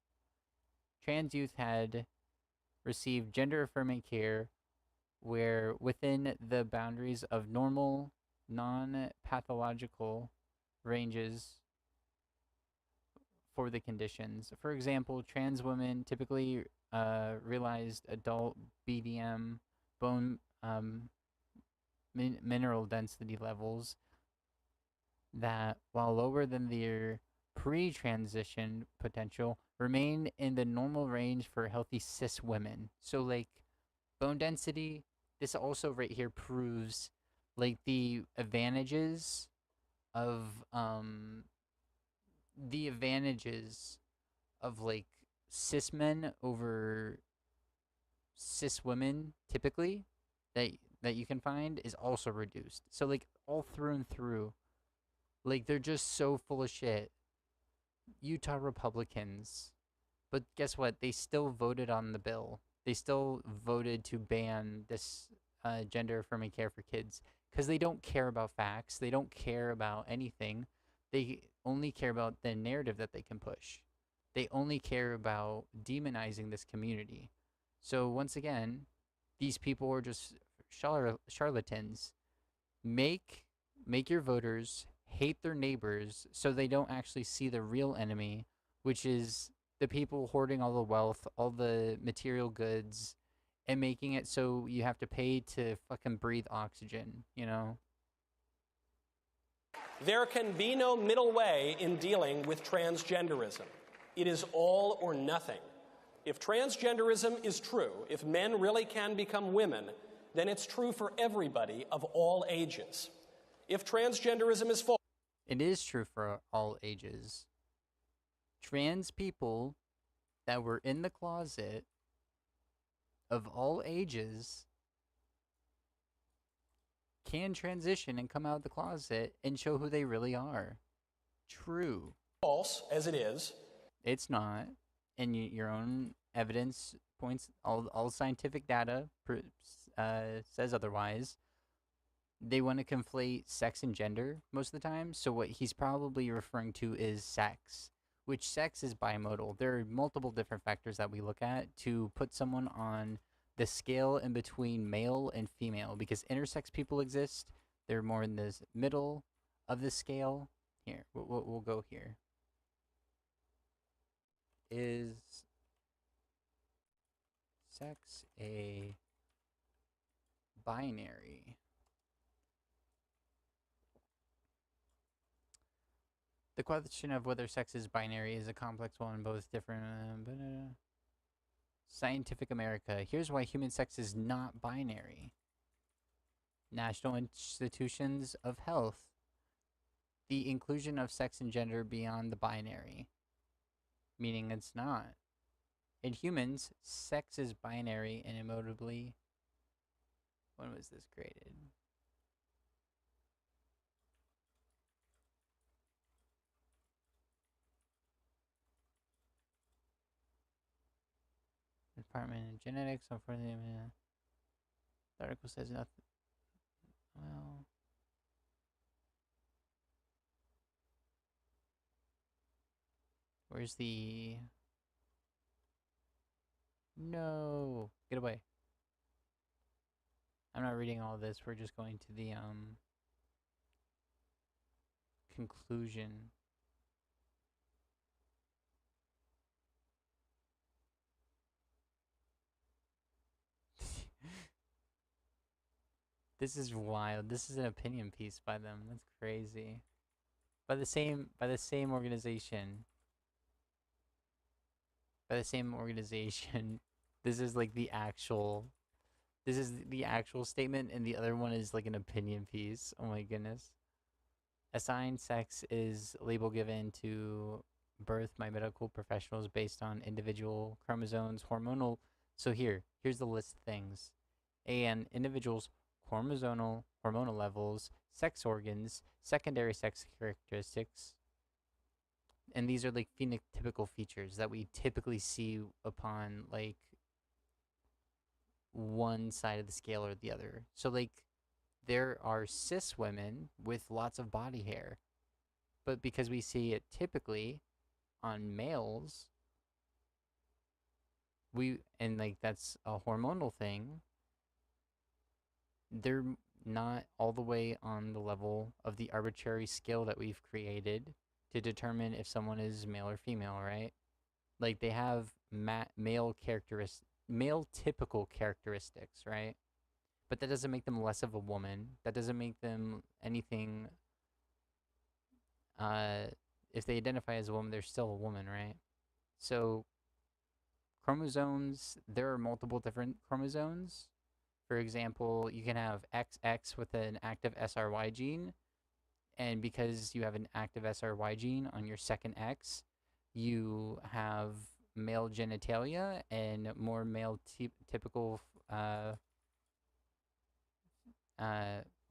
Trans youth had receive gender affirming care where within the boundaries of normal, non pathological ranges for the conditions. For example, trans women typically realized adult BDM bone mineral density levels that, while lower than their pre-transition potential, remain in the normal range for healthy cis women. So like bone density, this also right here proves like the advantages of like cis men over cis women typically that you can find is also reduced. So like all through and through, like they're just so full of shit. Utah Republicans. But guess what? They still voted on the bill. They still voted to ban this gender affirming care for kids because they don't care about facts. They don't care about anything. They only care about the narrative that they can push. They only care about demonizing this community. So once again, these people are just charlatans. Make your voters hate their neighbors so they don't actually see the real enemy, which is the people hoarding all the wealth, all the material goods, and making it so you have to pay to fucking breathe oxygen, you know? There can be no middle way in dealing with transgenderism. It is all or nothing. If transgenderism is true, if men really can become women, then it's true for everybody of all ages. If transgenderism is false, it is true for all ages. Trans people that were in the closet of all ages can transition and come out of the closet and show who they really are. True. False as it is. It's not. And your own evidence points, all scientific data says otherwise. They want to conflate sex and gender most of the time. So what he's probably referring to is sex, which sex is bimodal. There are multiple different factors that we look at to put someone on the scale in between male and female, because intersex people exist. They're more in this middle of the scale. Here, we'll go here. Is sex a binary? The question of whether sex is binary is a complex one, both different. Scientific America. Here's why human sex is not binary. National Institutions of Health. The inclusion of sex and gender beyond the binary. Meaning it's not. In humans, sex is binary and immutably. When was this created? Department of Genetics. So for the article says nothing. Well, where's the? No, get away. I'm not reading all this. We're just going to the conclusion. This is wild. This is an opinion piece by them. That's crazy. By the same organization. By the same organization. This is like the actual statement, and the other one is like an opinion piece. Oh my goodness. Assigned sex is a label given to birth by medical professionals based on individual chromosomes, hormonal. So here's the list of things. An individual's hormonal levels, sex organs, secondary sex characteristics, and these are like phenotypical features that we typically see upon like one side of the scale or the other. So like there are cis women with lots of body hair, but because we see it typically on males, and like that's a hormonal thing. They're not all the way on the level of the arbitrary scale that we've created to determine if someone is male or female, right? Like they have male typical characteristics, right? But that doesn't make them less of a woman. That doesn't make them anything. If they identify as a woman, they're still a woman, right? So chromosomes, there are multiple different chromosomes. For example, you can have XX with an active SRY gene, and because you have an active SRY gene on your second X, you have male genitalia and more male typical,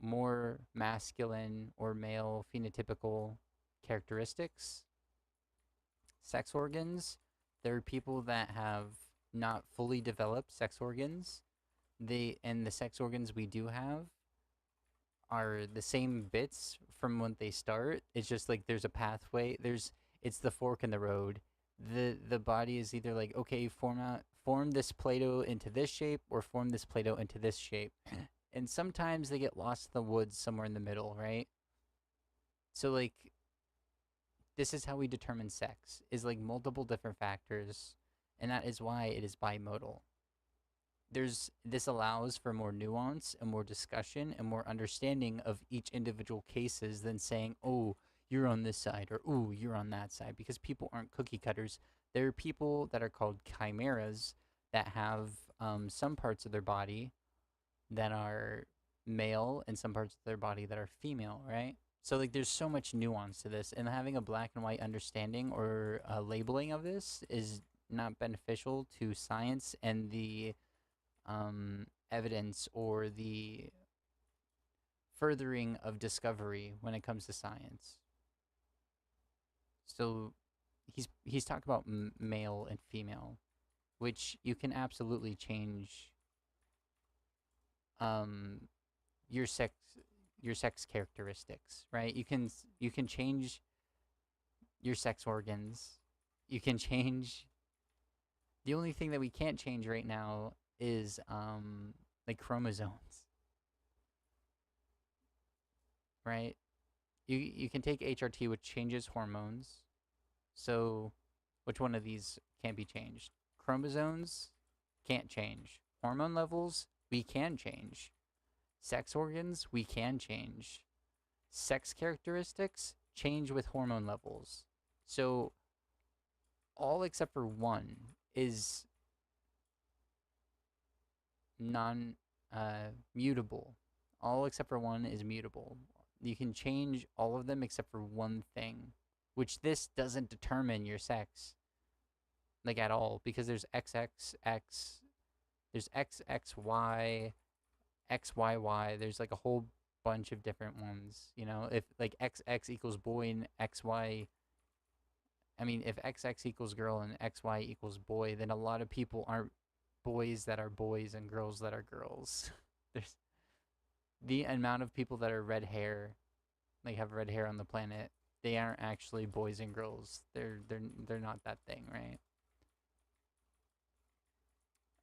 more masculine or male phenotypical characteristics. Sex organs, there are people that have not fully developed sex organs. And the sex organs we do have are the same bits from when they start. It's just like there's a pathway. It's the fork in the road. The body is either like, okay, form this Play-Doh into this shape or form this Play-Doh into this shape. And sometimes they get lost in the woods somewhere in the middle, right? So like this is how we determine sex, is like multiple different factors, and that is why it is bimodal. This allows for more nuance and more discussion and more understanding of each individual cases than saying, oh, you're on this side or oh, you're on that side, because people aren't cookie cutters. There are people that are called chimeras that have some parts of their body that are male and some parts of their body that are female, right? So like there's so much nuance to this, and having a black and white understanding or labeling of this is not beneficial to science and the evidence or the furthering of discovery when it comes to science. So he's talking about male and female, which you can absolutely change your sex characteristics, right? You can change your sex organs. You can change. The only thing that we can't change right now is like chromosomes, right? You can take HRT, which changes hormones. So which one of these can't be changed? Chromosomes can't change. Hormone levels we can change. Sex organs we can change. Sex characteristics change with hormone levels. So all except for one is mutable. All except for one is mutable. You can change all of them except for one thing, which this doesn't determine your sex, like at all, because there's XXX, there's XXY, XYY. There's like a whole bunch of different ones. You know, if like XX equals boy and XY. I mean, if XX equals girl and XY equals boy, then a lot of people aren't boys that are boys and girls that are girls. There's the amount of people that are red hair, like have red hair on the planet. They aren't actually boys and girls. They're not that thing, right?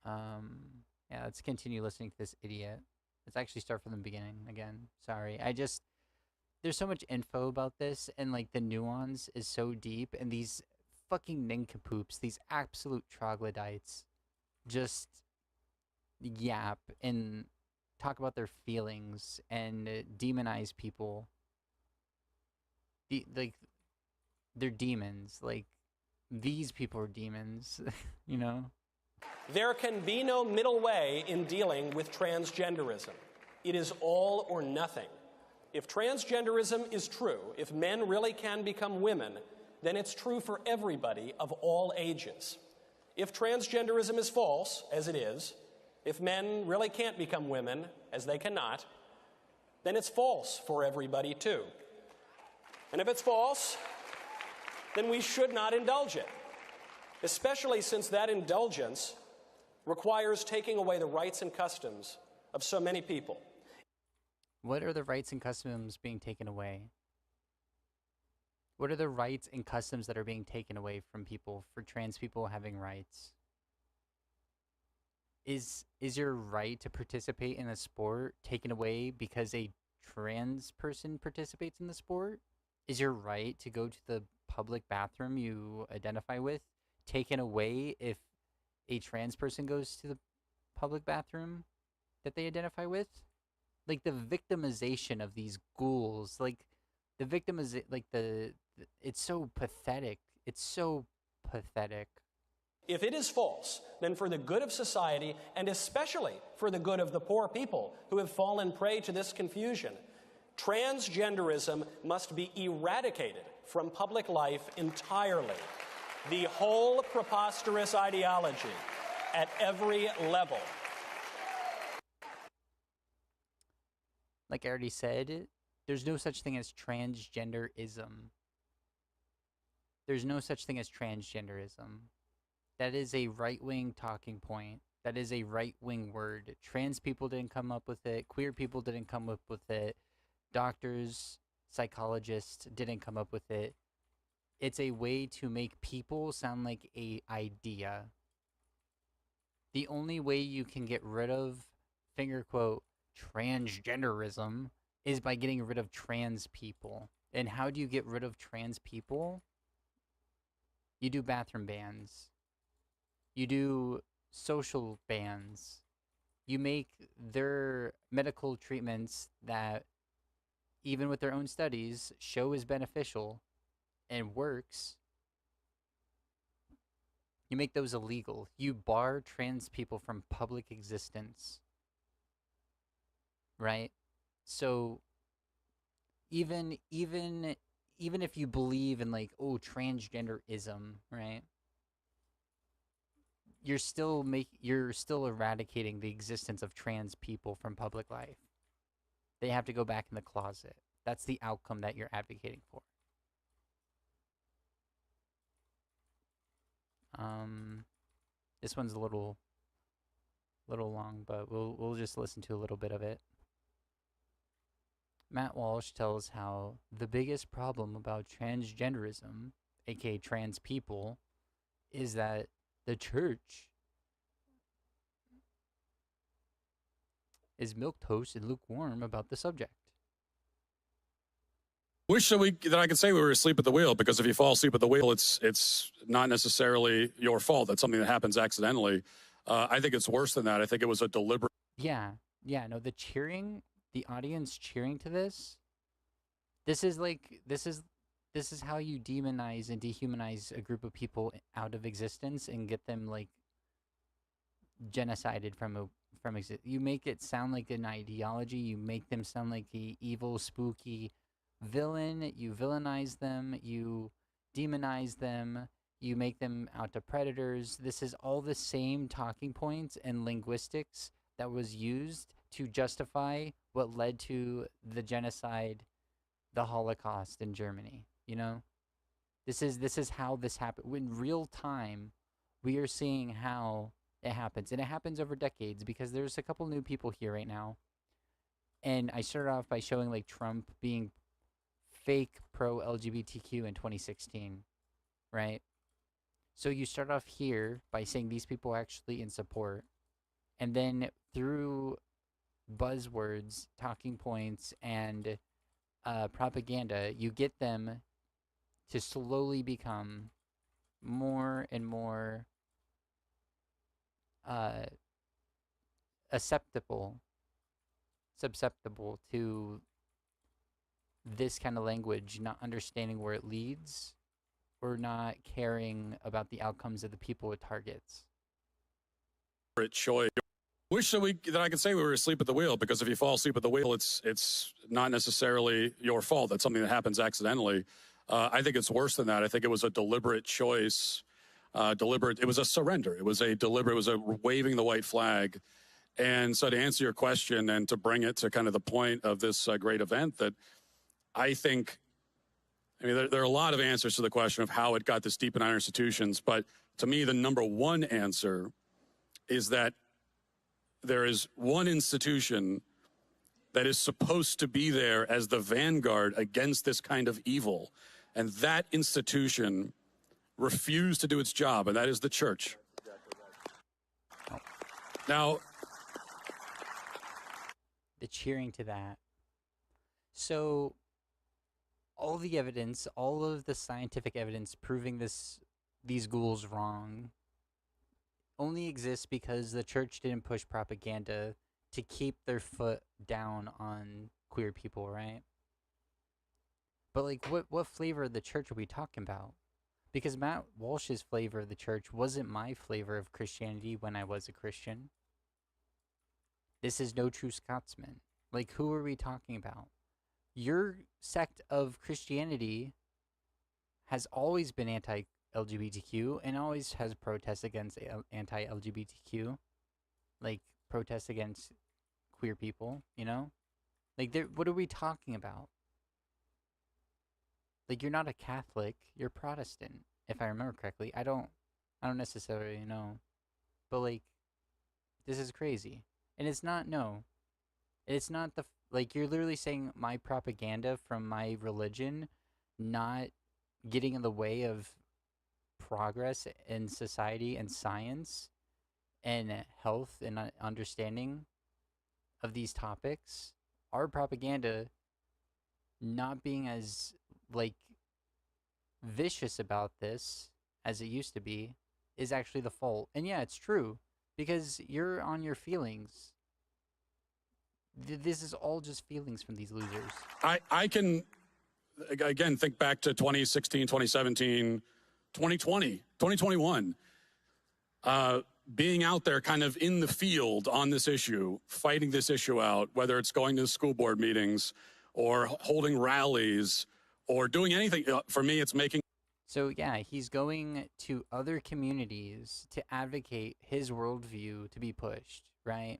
Yeah, let's continue listening to this idiot. Let's actually start from the beginning again. Sorry. There's so much info about this, and like the nuance is so deep, and these fucking nincompoops, these absolute troglodytes, just yap and talk about their feelings and demonize people. They're demons. Like, these people are demons, you know? There can be no middle way in dealing with transgenderism. It is all or nothing. If transgenderism is true, if men really can become women, then it's true for everybody of all ages. If transgenderism is false, as it is, if men really can't become women, as they cannot, then it's false for everybody too. And if it's false, then we should not indulge it, especially since that indulgence requires taking away the rights and customs of so many people. What are the rights and customs being taken away? What are the rights and customs that are being taken away from people for trans people having rights? is your right to participate in a sport taken away because a trans person participates in the sport? Is your right to go to the public bathroom you identify with taken away if a trans person goes to the public bathroom that they identify with? Like the victimization of these ghouls, like the victim is like it's so pathetic. It's so pathetic. If it is false, then for the good of society, and especially for the good of the poor people who have fallen prey to this confusion, transgenderism must be eradicated from public life entirely. The whole preposterous ideology at every level. Like I already said, there's no such thing as transgenderism. There's no such thing as transgenderism. That is a right-wing talking point. That is a right-wing word. Trans people didn't come up with it. Queer people didn't come up with it. Doctors, psychologists didn't come up with it. It's a way to make people sound like a idea. The only way you can get rid of, finger quote, transgenderism is by getting rid of trans people. And how do you get rid of trans people? You do bathroom bans. You do social bans. You make their medical treatments that, even with their own studies, show is beneficial and works. You make those illegal. You bar trans people from public existence. Right? So even if you believe in like, oh, transgenderism, right? You're still eradicating the existence of trans people from public life. They have to go back in the closet. That's the outcome that you're advocating for. This one's a little long, but we'll just listen to a little bit of it. Matt Walsh tells how the biggest problem about transgenderism, aka trans people, is that the church is milquetoast and lukewarm about the subject. Wish that I could say we were asleep at the wheel, because if you fall asleep at the wheel, it's not necessarily your fault. That's something that happens accidentally. I think it's worse than that. I think it was a deliberate. Yeah, no, the cheering, the audience cheering to this is how you demonize and dehumanize a group of people out of existence and get them like genocided from you make it sound like an ideology. You make them sound like a evil, spooky villain. You villainize them. You demonize them. You make them out to predators. This is all the same talking points and linguistics that was used to justify what led to the genocide, the Holocaust in Germany. You know, this is how this happened. In real time, we are seeing how it happens, and it happens over decades, because there's a couple new people here right now. And I started off by showing like Trump being fake pro LGBTQ in 2016, right? So you start off here by saying these people are actually in support, and then through buzzwords, talking points, and propaganda, you get them to slowly become more and more susceptible to this kind of language, not understanding where it leads, or not caring about the outcomes of the people it targets. Choice. Wish that I could say we were asleep at the wheel, because if you fall asleep at the wheel, it's not necessarily your fault. That's something that happens accidentally. I think it's worse than that. I think it was a deliberate choice. It was a surrender. It was a waving the white flag. And so to answer your question and to bring it to kind of the point of this great event, that I think, there are a lot of answers to the question of how it got this deep in our institutions. But to me, the number one answer is that there is one institution that is supposed to be there as the vanguard against this kind of evil. And that institution refused to do its job, and that is the church. Now, The cheering to that. So, all the evidence, all of the scientific evidence proving these ghouls wrong only exists because the church didn't push propaganda to keep their foot down on queer people, right? But like, what flavor of the church are we talking about? Because Matt Walsh's flavor of the church wasn't my flavor of Christianity when I was a Christian. This is no true Scotsman. Like, who are we talking about? Your sect of Christianity has always been anti-LGBTQ and always has protests against anti-LGBTQ, like protests against queer people, you know? Like, what are we talking about? Like, you're not a Catholic, you're Protestant, if I remember correctly. I don't necessarily know. But like, this is crazy. And it's not like, you're literally saying my propaganda from my religion not getting in the way of progress in society and science and health and understanding of these topics. Our propaganda not being as like vicious about this as it used to be is actually the fault. And yeah, it's true because you're on your feelings. This is all just feelings from these losers. I can, again, think back to 2016, 2017, 2020, 2021. Being out there kind of in the field on this issue, fighting this issue out, whether it's going to school board meetings or holding rallies or doing anything. For me, it's making... So yeah, he's going to other communities to advocate his worldview to be pushed, right?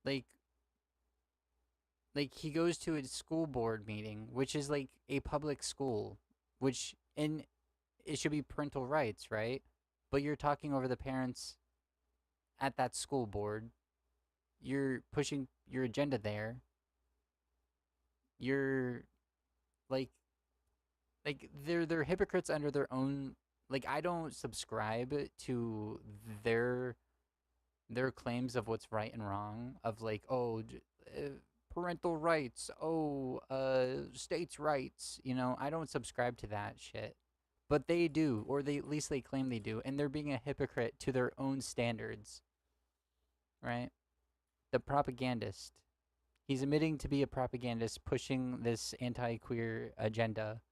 Like he goes to a school board meeting, which is like a public school, and it should be parental rights, right? But you're talking over the parents at that school board. You're pushing your agenda there. You're like they're hypocrites under their own. Like, I don't subscribe to their claims of what's right and wrong, of like, parental rights, states' rights, you know. I don't subscribe to that shit. But they do, or at least they claim they do, and they're being a hypocrite to their own standards, right? The propagandist. He's admitting to be a propagandist pushing this anti-queer agenda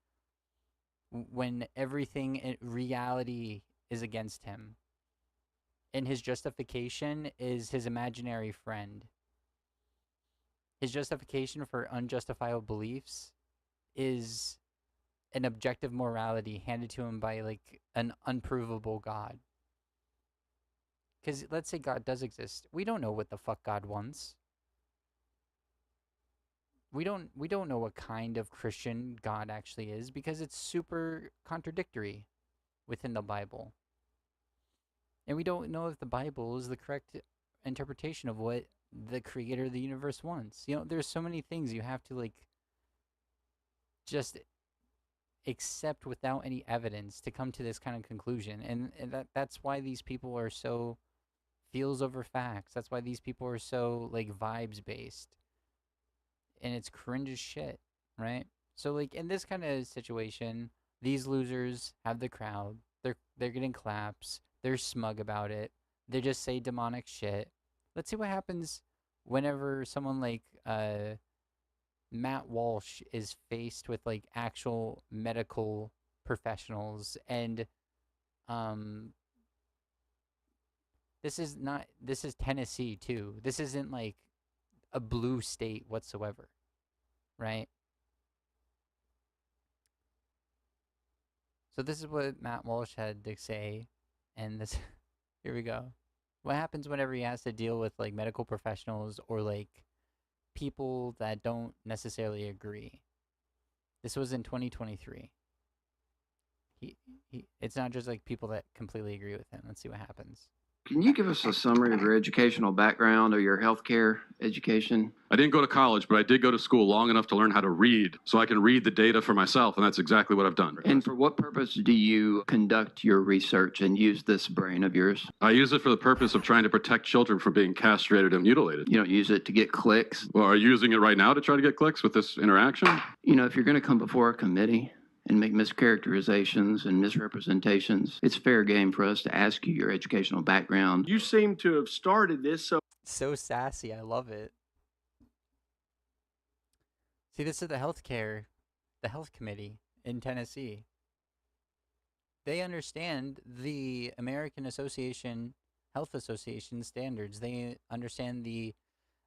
when everything in reality is against him. And his justification is his imaginary friend. His justification for unjustifiable beliefs is an objective morality handed to him by like an unprovable God. Because let's say God does exist. We don't know what the fuck God wants. We don't know what kind of Christian God actually is because it's super contradictory within the Bible. And we don't know if the Bible is the correct interpretation of what the creator of the universe wants. You know, there's so many things you have to like just accept without any evidence to come to this kind of conclusion. And that's why these people are so feels over facts. That's why these people are so like vibes based. And it's cringe as shit, right? So like in this kind of situation, these losers have the crowd. They're getting claps. They're smug about it. They just say demonic shit. Let's see what happens whenever someone like Matt Walsh is faced with like actual medical professionals. And this is Tennessee too. This isn't like a blue state whatsoever, right? So this is what Matt Walsh had to say, and this here we go. What happens whenever he has to deal with like medical professionals or like people that don't necessarily agree? This was in 2023. It's not just like people that completely agree with him. Let's see what happens. Can you give us a summary of your educational background or your healthcare education? I didn't go to college, but I did go to school long enough to learn how to read so I can read the data for myself, and that's exactly what I've done. And for what purpose do you conduct your research and use this brain of yours? I use it for the purpose of trying to protect children from being castrated and mutilated. You don't use it to get clicks? Well, are you using it right now to try to get clicks with this interaction? You know, if you're going to come before a committee and make mischaracterizations and misrepresentations, it's fair game for us to ask you your educational background. You seem to have started this, So sassy. I love it. See, this is the health committee in Tennessee. They understand the American Health Association standards. They understand the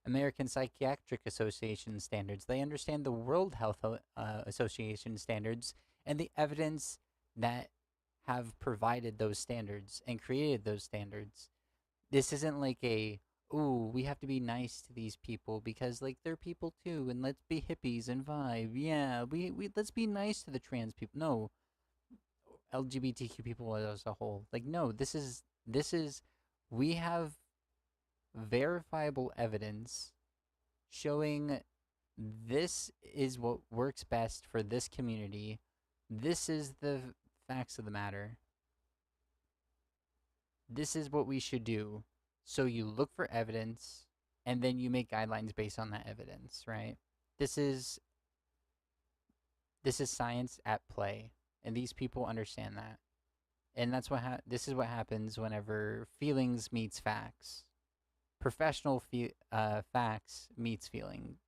American Psychiatric Association standards. They understand the World Health Association standards and the evidence that have provided those standards and created those standards. This isn't like ooh, we have to be nice to these people because, like, they're people too, and let's be hippies and vibe. Yeah, we let's be nice to the trans people. No, LGBTQ people as a whole. Like, no, this is we have verifiable evidence showing this is what works best for this community. This is the facts of the matter. This is what we should do. So you look for evidence, and then you make guidelines based on that evidence, right? This is science at play, and these people understand that. And that's this is what happens whenever feelings meets facts. Professional facts meets feelings.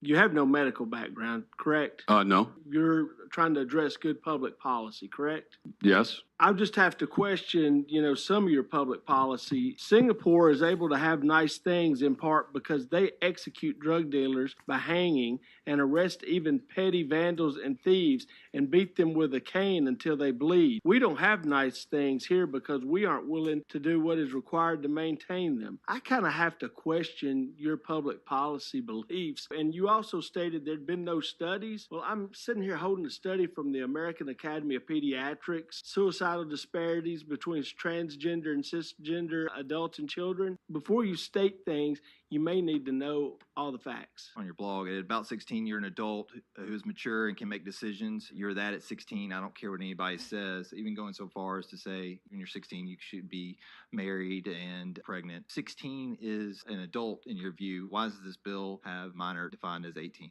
you have no medical background, correct? No. You're trying to address good public policy, correct? Yes. I just have to question, some of your public policy. Singapore is able to have nice things in part because they execute drug dealers by hanging and arrest even petty vandals and thieves and beat them with a cane until they bleed. We don't have nice things here because we aren't willing to do what is required to maintain them. I kind of have to question your public policy beliefs. And you also stated there'd been no studies. Well, I'm sitting here holding a study from the American Academy of Pediatrics, suicidal disparities between transgender and cisgender adults and children. Before you state things, you may need to know all the facts. On your blog, at about 16, you're an adult who's mature and can make decisions. You're that at 16. I don't care what anybody says, even going so far as to say when you're 16, you should be married and pregnant. 16 is an adult in your view. Why does this bill have minor defined as 18?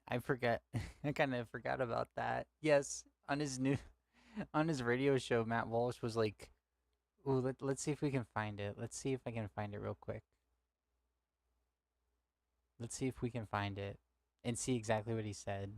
I forget. I kind of forgot about that. Yes, on his radio show, Matt Walsh was like, ooh, let's see if we can find it. Let's see if I can find it real quick. Let's see if we can find it and see exactly what he said.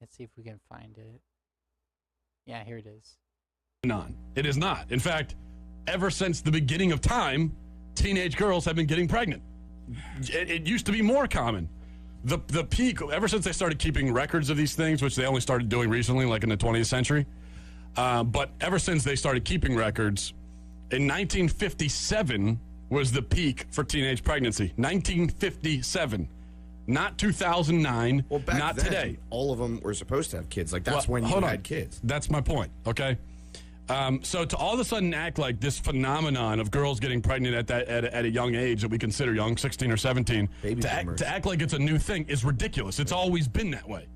Let's see if we can find it. Yeah, here it is. It is not. In fact, ever since the beginning of time, teenage girls have been getting pregnant. It used to be more common. The peak, ever since they started keeping records of these things, which they only started doing recently, like in the 20th century, but ever since they started keeping records, in 1957 was the peak for teenage pregnancy. 1957. Not 2009, well, back not then, today. All of them were supposed to have kids. Like, that's when you had kids. That's my point, okay? So to all of a sudden act like this phenomenon of girls getting pregnant at a young age that we consider young, 16 or 17, to act like it's a new thing is ridiculous. It's always been that way.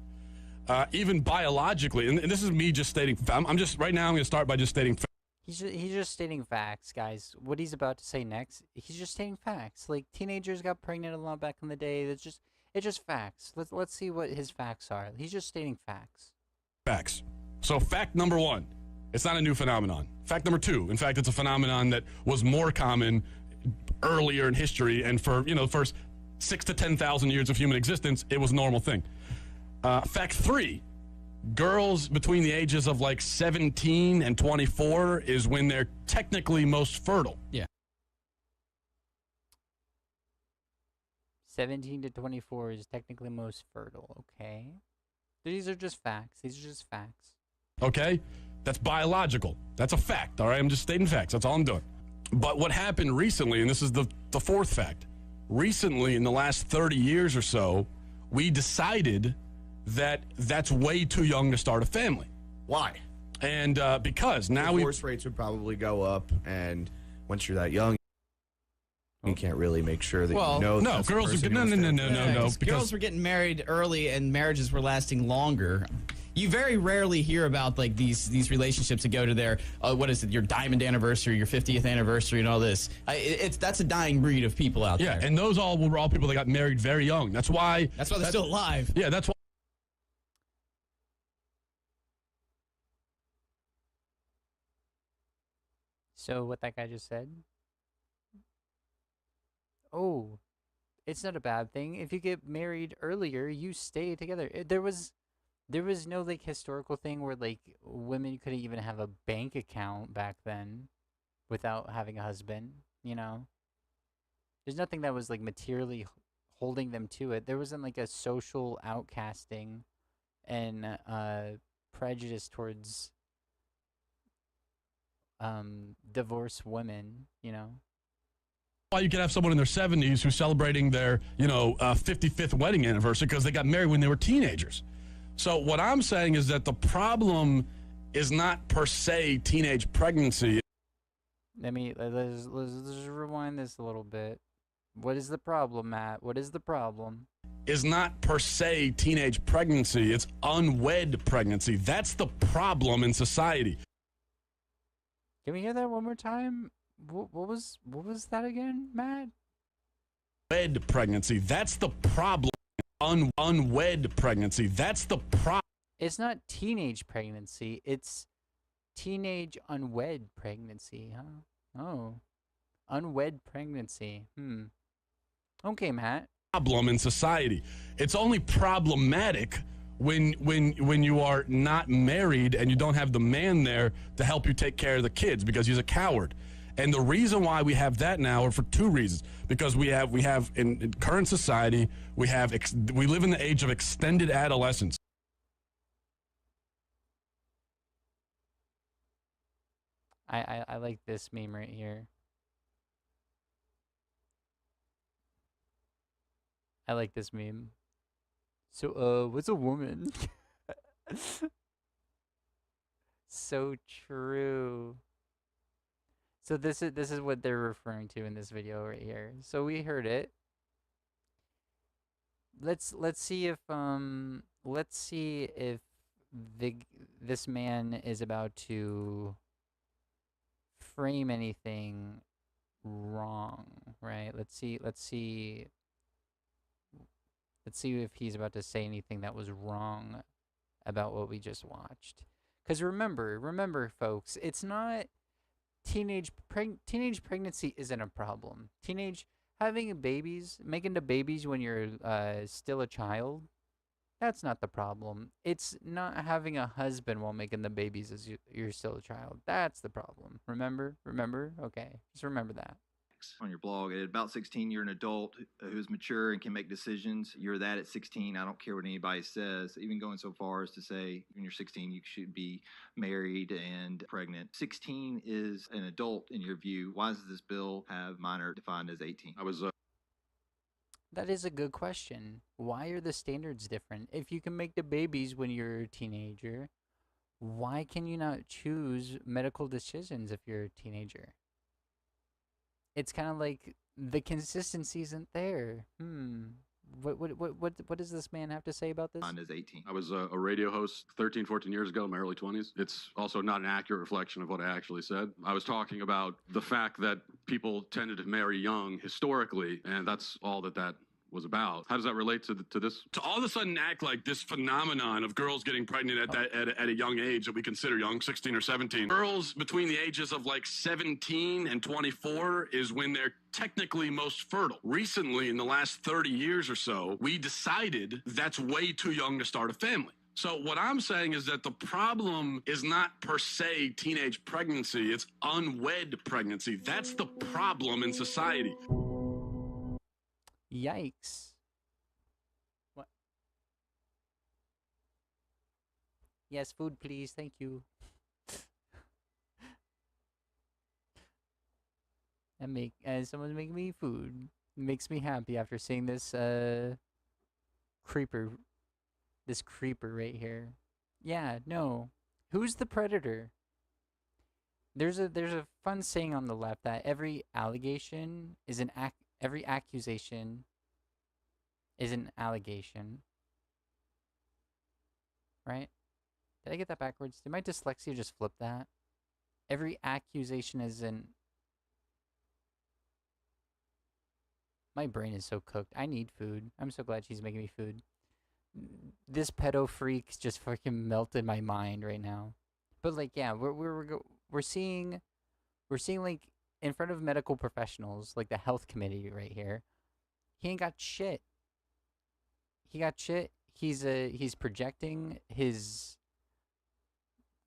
Even biologically, and this is me just stating, I'm just, right now I'm going to start by just stating facts. He's just stating facts, guys. What he's about to say next, he's just stating facts. Like, teenagers got pregnant a lot back in the day. It's just facts. Let's see what his facts are. He's just stating facts. Facts. So fact number one, it's not a new phenomenon. Fact number two, in fact, it's a phenomenon that was more common earlier in history, and for the first 6,000 to 10,000 years of human existence, it was a normal thing. Fact three, girls between the ages of like 17 and 24 is when they're technically most fertile. Yeah. 17 to 24 is technically most fertile. Okay. These are just facts. These are just facts. Okay? That's biological. That's a fact, all right? I'm just stating facts. That's all I'm doing. But what happened recently, and this is the fourth fact, recently in the last 30 years or so, we decided that that's way too young to start a family. Why? And because now divorce rates would probably go up, and once you're that young, you can't really make sure that you know. No, girls are no. Because girls were getting married early, and marriages were lasting longer. You very rarely hear about like these relationships that go to their what is it, your diamond anniversary, your 50th anniversary, and all this. That's a dying breed of people out there. Yeah, and those were all people that got married very young. That's why they're still alive. Yeah, that's why. So what that guy just said? Oh, it's not a bad thing. If you get married earlier, you stay together. There was no like historical thing where like women couldn't even have a bank account back then without having a husband, you know? There's nothing that was like materially holding them to it. There wasn't like a social outcasting and prejudice towards divorced women, you know? Why you could have someone in their 70s who's celebrating their, 55th wedding anniversary because they got married when they were teenagers. So what I'm saying is that the problem is not per se teenage pregnancy. Let's rewind this a little bit. What is the problem, Matt? What is the problem? Is not per se teenage pregnancy. It's unwed pregnancy. That's the problem in society. Can we hear that one more time? What was that again, Matt? Unwed pregnancy. That's the problem. Unwed pregnancy. That's the problem. It's not teenage pregnancy. It's teenage unwed pregnancy, huh? Oh. Unwed pregnancy. Okay, Matt. Problem in society. It's only problematic when you are not married and you don't have the man there to help you take care of the kids because he's a coward. And the reason why we have that now are for two reasons. Because we have in current society, we live in the age of extended adolescence. I like this meme right here. I like this meme. So, what's a woman? So true. So this is what they're referring to in this video right here. So we heard it. Let's see if this man is about to frame anything wrong, right? Let's see if he's about to say anything that was wrong about what we just watched. Because remember, folks, it's not teenage pregnancy isn't a problem. Having making the babies when you're still a child, that's not the problem. It's not having a husband while making the babies as you're still a child. That's the problem. Remember? Okay, just remember that. On your blog, at about 16, you're an adult who's mature and can make decisions. You're that at 16. I don't care what anybody says, even going so far as to say when you're 16, you should be married and pregnant. 16 is an adult in your view. Why does this bill have minor defined as 18? That is a good question. Why are the standards different? If you can make the babies when you're a teenager, why can you not choose medical decisions if you're a teenager? It's kind of like the consistency isn't there. What does this man have to say about this? As 18. I was a radio host 13, 14 years ago in my early 20s. It's also not an accurate reflection of what I actually said. I was talking about the fact that people tended to marry young historically, and that's all that was about. How does that relate to this? To all of a sudden act like this phenomenon of girls getting pregnant at a young age that we consider young, 16 or 17. Girls between the ages of like 17 and 24 is when they're technically most fertile. Recently, in the last 30 years or so, we decided that's way too young to start a family. So what I'm saying is that the problem is not per se teenage pregnancy, it's unwed pregnancy. That's the problem in society. Yikes. What? Yes, food, please. Thank you. Someone's making me food. It makes me happy after seeing this creeper right here. Yeah, no. Who's the predator? There's a fun saying on the left that every accusation is an allegation. Right? Did I get that backwards? Did my dyslexia just flip that? Every accusation is an... My brain is so cooked. I need food. I'm so glad she's making me food. This pedo freak just fucking melted my mind right now. But like, yeah, we're seeing like in front of medical professionals, like the health committee right here. He ain't got shit. He got shit. He's projecting his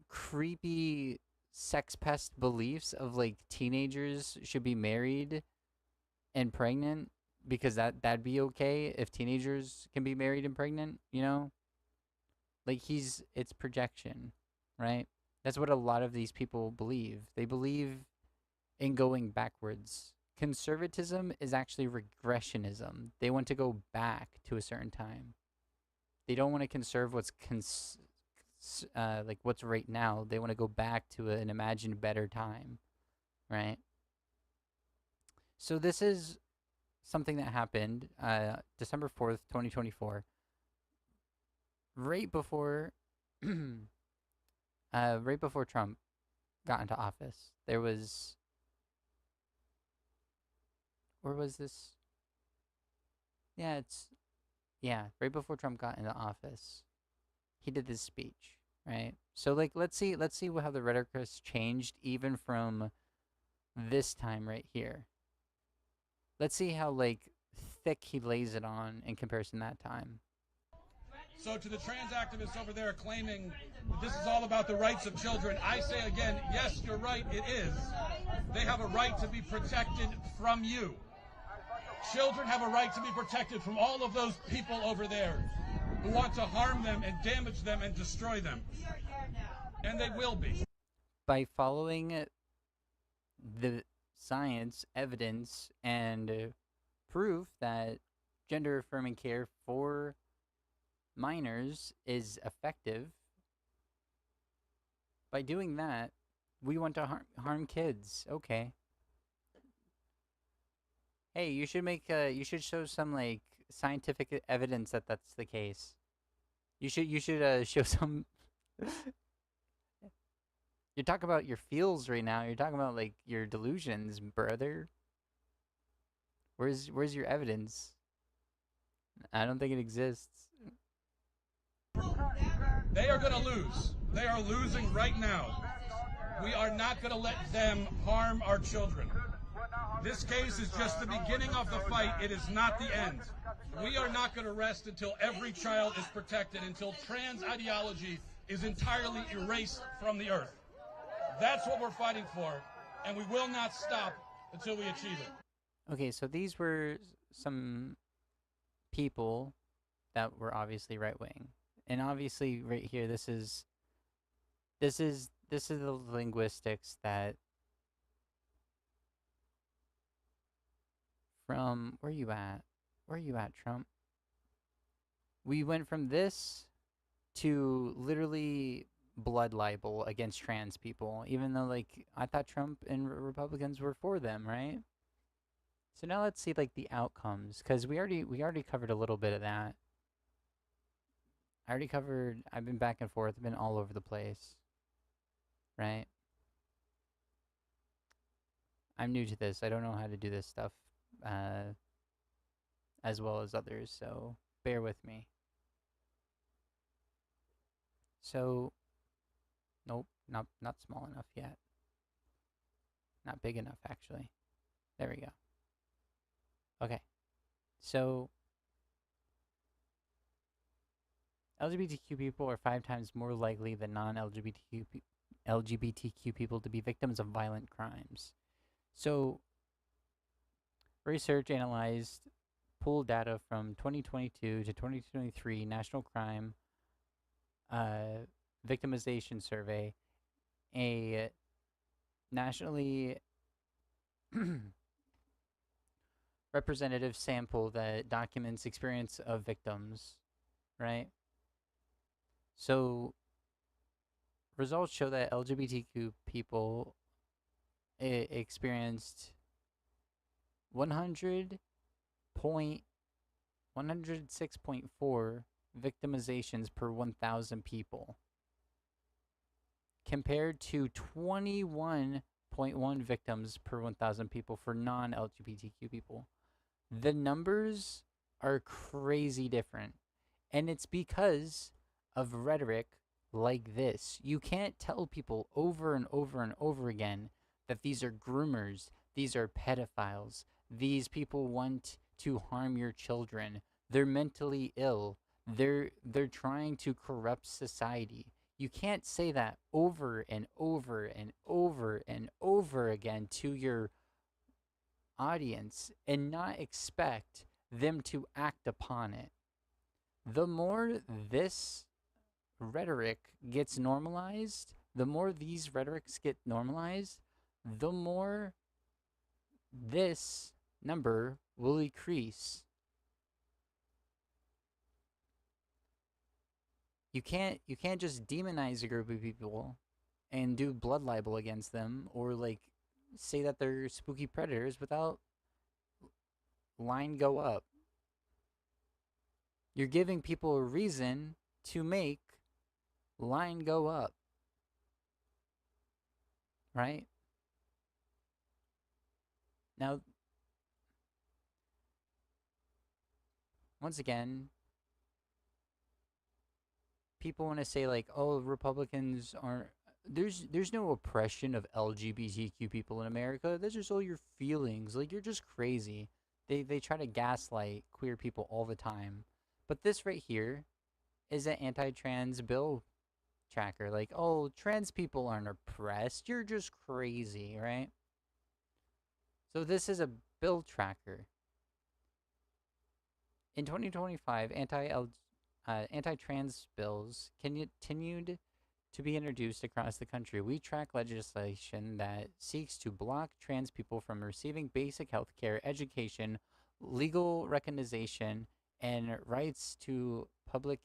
creepy sex pest beliefs of like teenagers should be married and pregnant because that'd be okay if teenagers can be married and pregnant, you know? Like it's projection, right? That's what a lot of these people believe. They believe in going backwards. Conservatism is actually regressionism. They want to go back to a certain time. They don't want to conserve what's like what's right now. They want to go back to an imagined better time, right? So this is something that happened December 4th, 2024. Right before right before Trump got into office. There was... Where was this? Yeah, right before Trump got into office. He did this speech, right? So like let's see how the rhetoric has changed even from this time right here. Let's see how like thick he lays it on in comparison to that time. So to the trans activists over there claiming that this is all about the rights of children, I say again, yes, you're right, it is. They have a right to be protected from you. Children have a right to be protected from all of those people over there who want to harm them and damage them and destroy them. And they will be. By following the science, evidence, and proof that gender-affirming care for minors is effective, by doing that, we want to harm kids. Okay. Hey, you should show some like scientific evidence that that's the case. You should show some. You're talking about your feels right now. You're talking about like your delusions, brother. Where's your evidence? I don't think it exists. They are going to lose. They are losing right now. We are not going to let them harm our children. This case is just the beginning of the fight. It is not the end. We are not going to rest until every child is protected, until trans ideology is entirely erased from the earth. That's what we're fighting for, and we will not stop until we achieve it. Okay, so these were some people that were obviously right-wing. And obviously right here, this is the linguistics that from... Where you at? Where you at, Trump? We went from this to literally blood libel against trans people, even though, like, I thought Trump and Republicans were for them, right? So now let's see, like, the outcomes, because we already covered a little bit of that. I've been back and forth, I've been all over the place, right? I'm new to this. I don't know how to do this stuff as well as others, so bear with me. So, nope, not small enough yet. Not big enough, actually. There we go. Okay, so LGBTQ people are 5 times more likely than non-LGBTQ people to be victims of violent crimes. So, research analyzed pulled data from 2022 to 2023 National Crime Victimization Survey, a nationally representative sample that documents experience of victims, right? So results show that LGBTQ people experienced 106.4 victimizations per 1,000 people, compared to 21.1 victims per 1,000 people for non-LGBTQ people. The numbers are crazy different, and it's because of rhetoric like this. You can't tell people over and over and over again that these are groomers, these are pedophiles, these people want to harm your children, they're mentally ill, they're trying to corrupt society. You can't say that over and over and over and over again to your audience and not expect them to act upon it. The more this rhetoric gets normalized, the more these rhetorics get normalized, the more this number will increase. You can't just demonize a group of people and do blood libel against them, or like say that they're spooky predators without line go up. You're giving people a reason to make line go up. Right? Now, once again, people want to say like, oh, Republicans aren't, there's no oppression of LGBTQ people in America. Those are just all your feelings. Like, you're just crazy. They try to gaslight queer people all the time. But this right here is an anti-trans bill tracker. Like, oh, trans people aren't oppressed. You're just crazy, right? So this is a bill tracker. In 2025, anti-trans bills continued to be introduced across the country. We track legislation that seeks to block trans people from receiving basic health care, education, legal recognition, and rights to public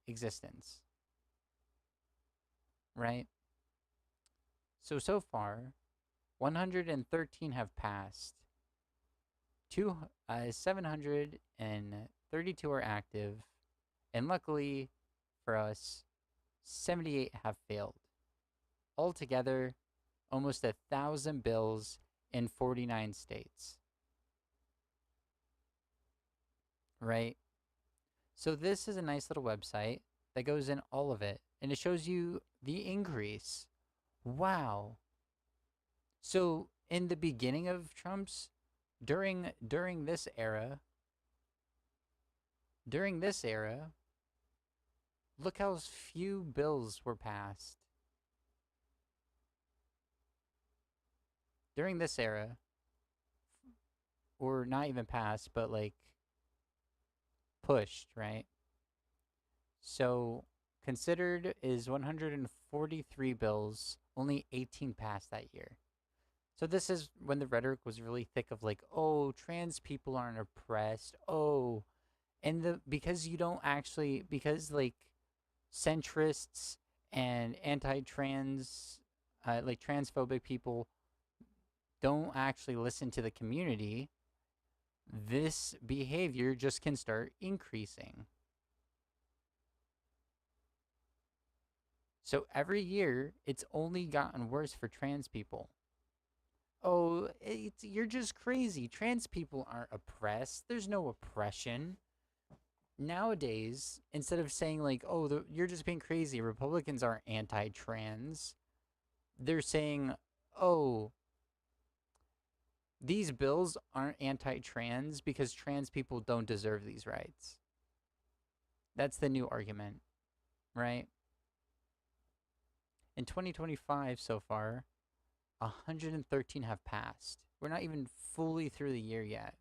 existence. Right? So far, 113 have passed. 732 are active, and luckily for us, 78 have failed. Altogether, almost 1,000 bills in 49 states. Right? So this is a nice little website that goes in all of it, and it shows you the increase. Wow. So in the beginning of Trump's, during this era, look how few bills were passed. During this era, or not even passed, but like pushed, right? So considered is 143 bills, only 18 passed that year. So this is when the rhetoric was really thick of like, oh, trans people aren't oppressed. Oh, and because like centrists and anti-trans, like transphobic people don't actually listen to the community, this behavior just can start increasing. So every year, it's only gotten worse for trans people. Oh, you're just crazy. Trans people aren't oppressed. There's no oppression. Nowadays, instead of saying like, oh, you're just being crazy, Republicans aren't anti-trans, they're saying, oh, these bills aren't anti-trans because trans people don't deserve these rights. That's the new argument, right? In 2025 so far, 113 have passed. We're not even fully through the year yet.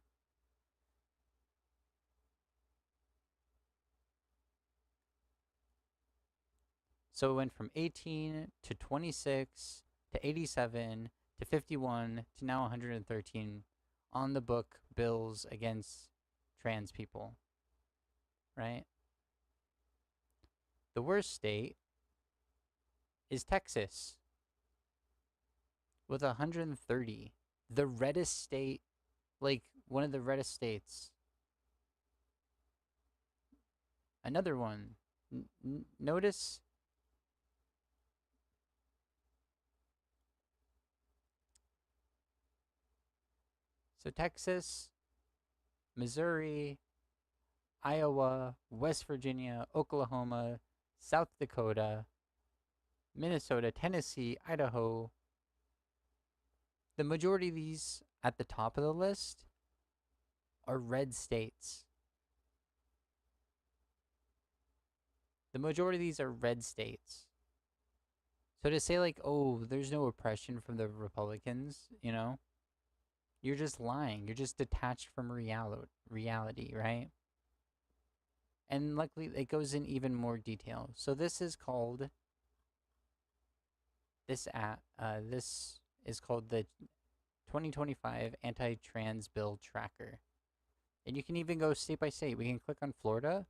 So it went from 18 to 26 to 87 to 51 to now 113 on the book bills against trans people, right? The worst state is Texas with 130. The reddest state, like one of the reddest states. Another one. Notice so Texas, Missouri, Iowa, West Virginia, Oklahoma, South Dakota, Minnesota, Tennessee, Idaho. The majority of these at the top of the list are red states. The majority of these are red states. So to say like, oh, there's no oppression from the Republicans, you know, you're just lying. You're just detached from reality, right? And luckily, it goes in even more detail. So this is called this is called the 2025 Anti-Trans Bill Tracker, and you can even go state by state. We can click on Florida,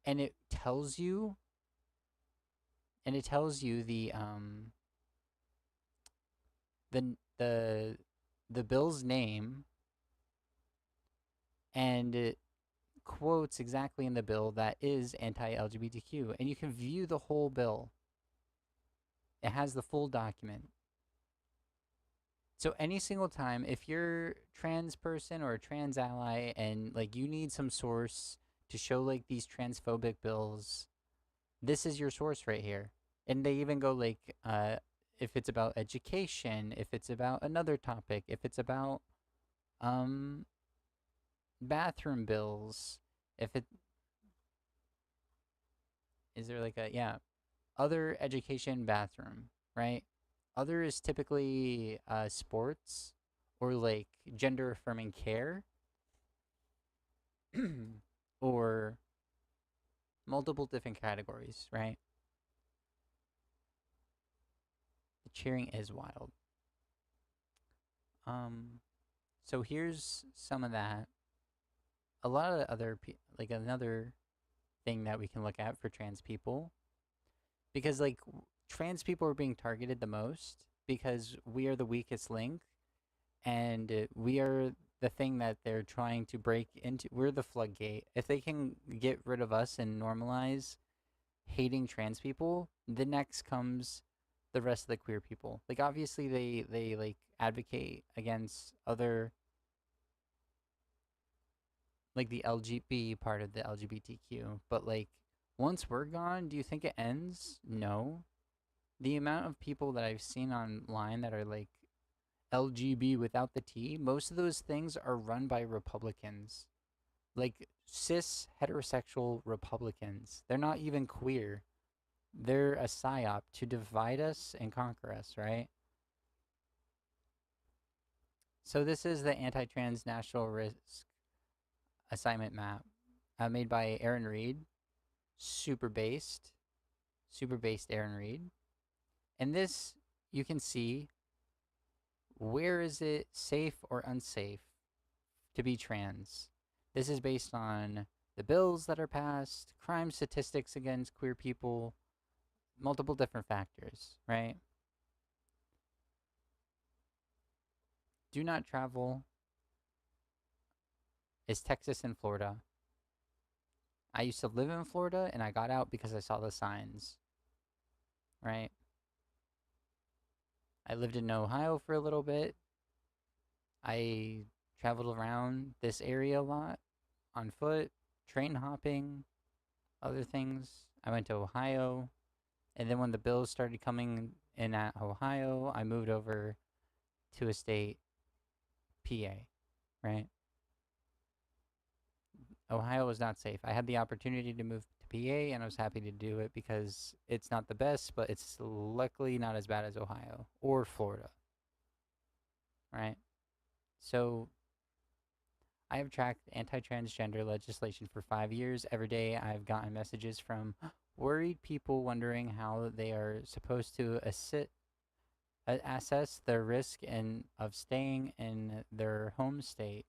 and it tells you. And it tells you the bill's name, and it quotes exactly in the bill that is anti-LGBTQ, and you can view the whole bill. It has the full document. So any single time, if you're a trans person or a trans ally and like you need some source to show like these transphobic bills, this is your source right here. And they even go like, if it's about education, if it's about another topic, if it's about bathroom bills, if it is there like other education bathroom, right? Other is typically sports or like gender affirming care or multiple different categories, right? The cheering is wild. So here's some of that. A lot of the other like another thing that we can look at for trans people, because like trans people are being targeted the most because we are the weakest link, and we are the thing that they're trying to break into. We're the floodgate. If they can get rid of us and normalize hating trans people, then next comes the rest of the queer people. Like obviously they like advocate against other, like the LGB part of the LGBTQ, but like once we're gone, do you think it ends? No. The amount of people that I've seen online that are like LGB without the T, most of those things are run by Republicans. Like cis heterosexual Republicans. They're not even queer. They're a psyop to divide us and conquer us, right? So this is the Anti-Trans National Risk Assignment Map made by Aaron Reed. Super based Aaron Reed. And this, you can see, where is it safe or unsafe to be trans? This is based on the bills that are passed, crime statistics against queer people, multiple different factors, right? Do not travel is Texas and Florida. I used to live in Florida and I got out because I saw the signs, right? I lived in Ohio for a little bit. I traveled around this area a lot on foot, train hopping, other things. I went to Ohio, and then when the bills started coming in at Ohio, I moved over to a state, PA, right? Ohio was not safe. I had the opportunity to move to PA, and I was happy to do it because it's not the best, but it's luckily not as bad as Ohio or Florida, right? So I have tracked anti-transgender legislation for 5 years. Every day I've gotten messages from, worried people wondering how they are supposed to assess their risk of staying in their home state.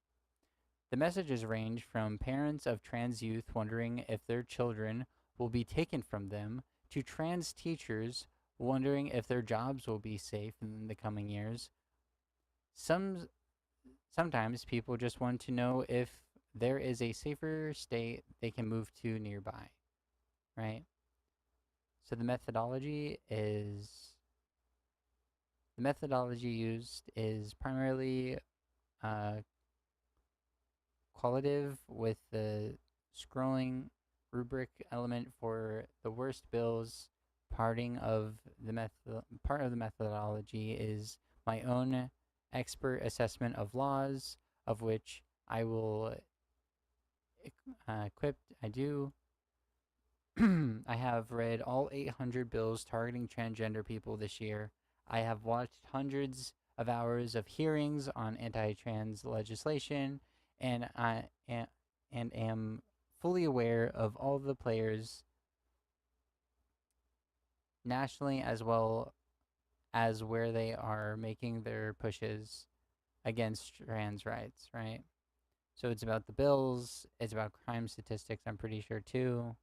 The messages range from parents of trans youth wondering if their children will be taken from them to trans teachers wondering if their jobs will be safe in the coming years. Sometimes people just want to know if there is a safer state they can move to nearby, right? So the methodology used is primarily qualitative, with the scrolling rubric element for the worst bills. Part of the methodology is my own expert assessment of laws, of which I will equipped. I do. I have read all 800 bills targeting transgender people this year. I have watched hundreds of hours of hearings on anti-trans legislation, and I am fully aware of all the players nationally as well as where they are making their pushes against trans rights, right? So it's about the bills, it's about crime statistics, I'm pretty sure too,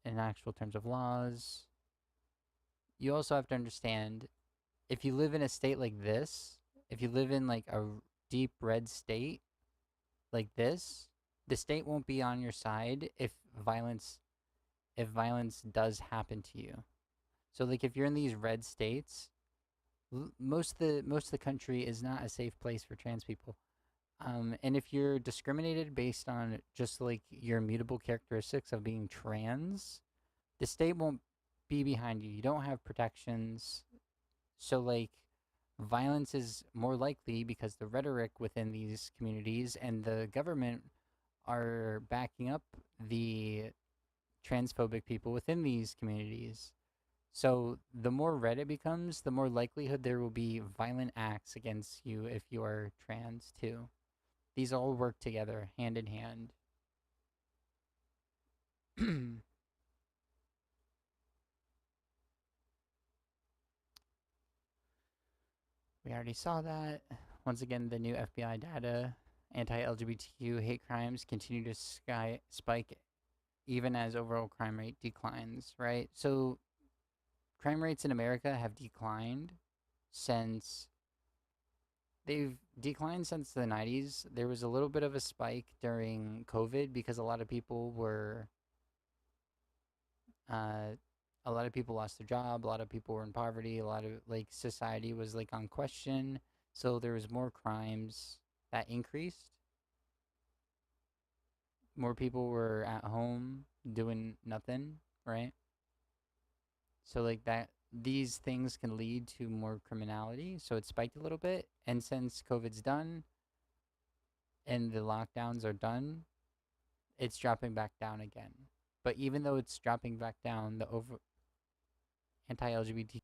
in actual terms of laws. You also have to understand, if you live in a state like this, if you live in like a deep red state like this, the state won't be on your side if violence does happen to you. So like if you're in these red states, most of the country is not a safe place for trans people. And if you're discriminated based on just like your immutable characteristics of being trans, the state won't be behind you. You don't have protections. So like violence is more likely because the rhetoric within these communities and the government are backing up the transphobic people within these communities. So the more red it becomes, the more likelihood there will be violent acts against you if you are trans too. These all work together, hand in hand. We already saw that. Once again, the new FBI data, anti-LGBTQ hate crimes continue to spike even as overall crime rate declines, right? So crime rates in America have declined since the 90s. There was a little bit of a spike during COVID because a lot of people lost their job, a lot of people were in poverty, a lot of like society was like on question, so there was more crimes that increased. More people were at home doing nothing, right? So like that, these things can lead to more criminality, so it spiked a little bit. And since COVID's done and the lockdowns are done, it's dropping back down again. But even though it's dropping back down, the anti-LGBT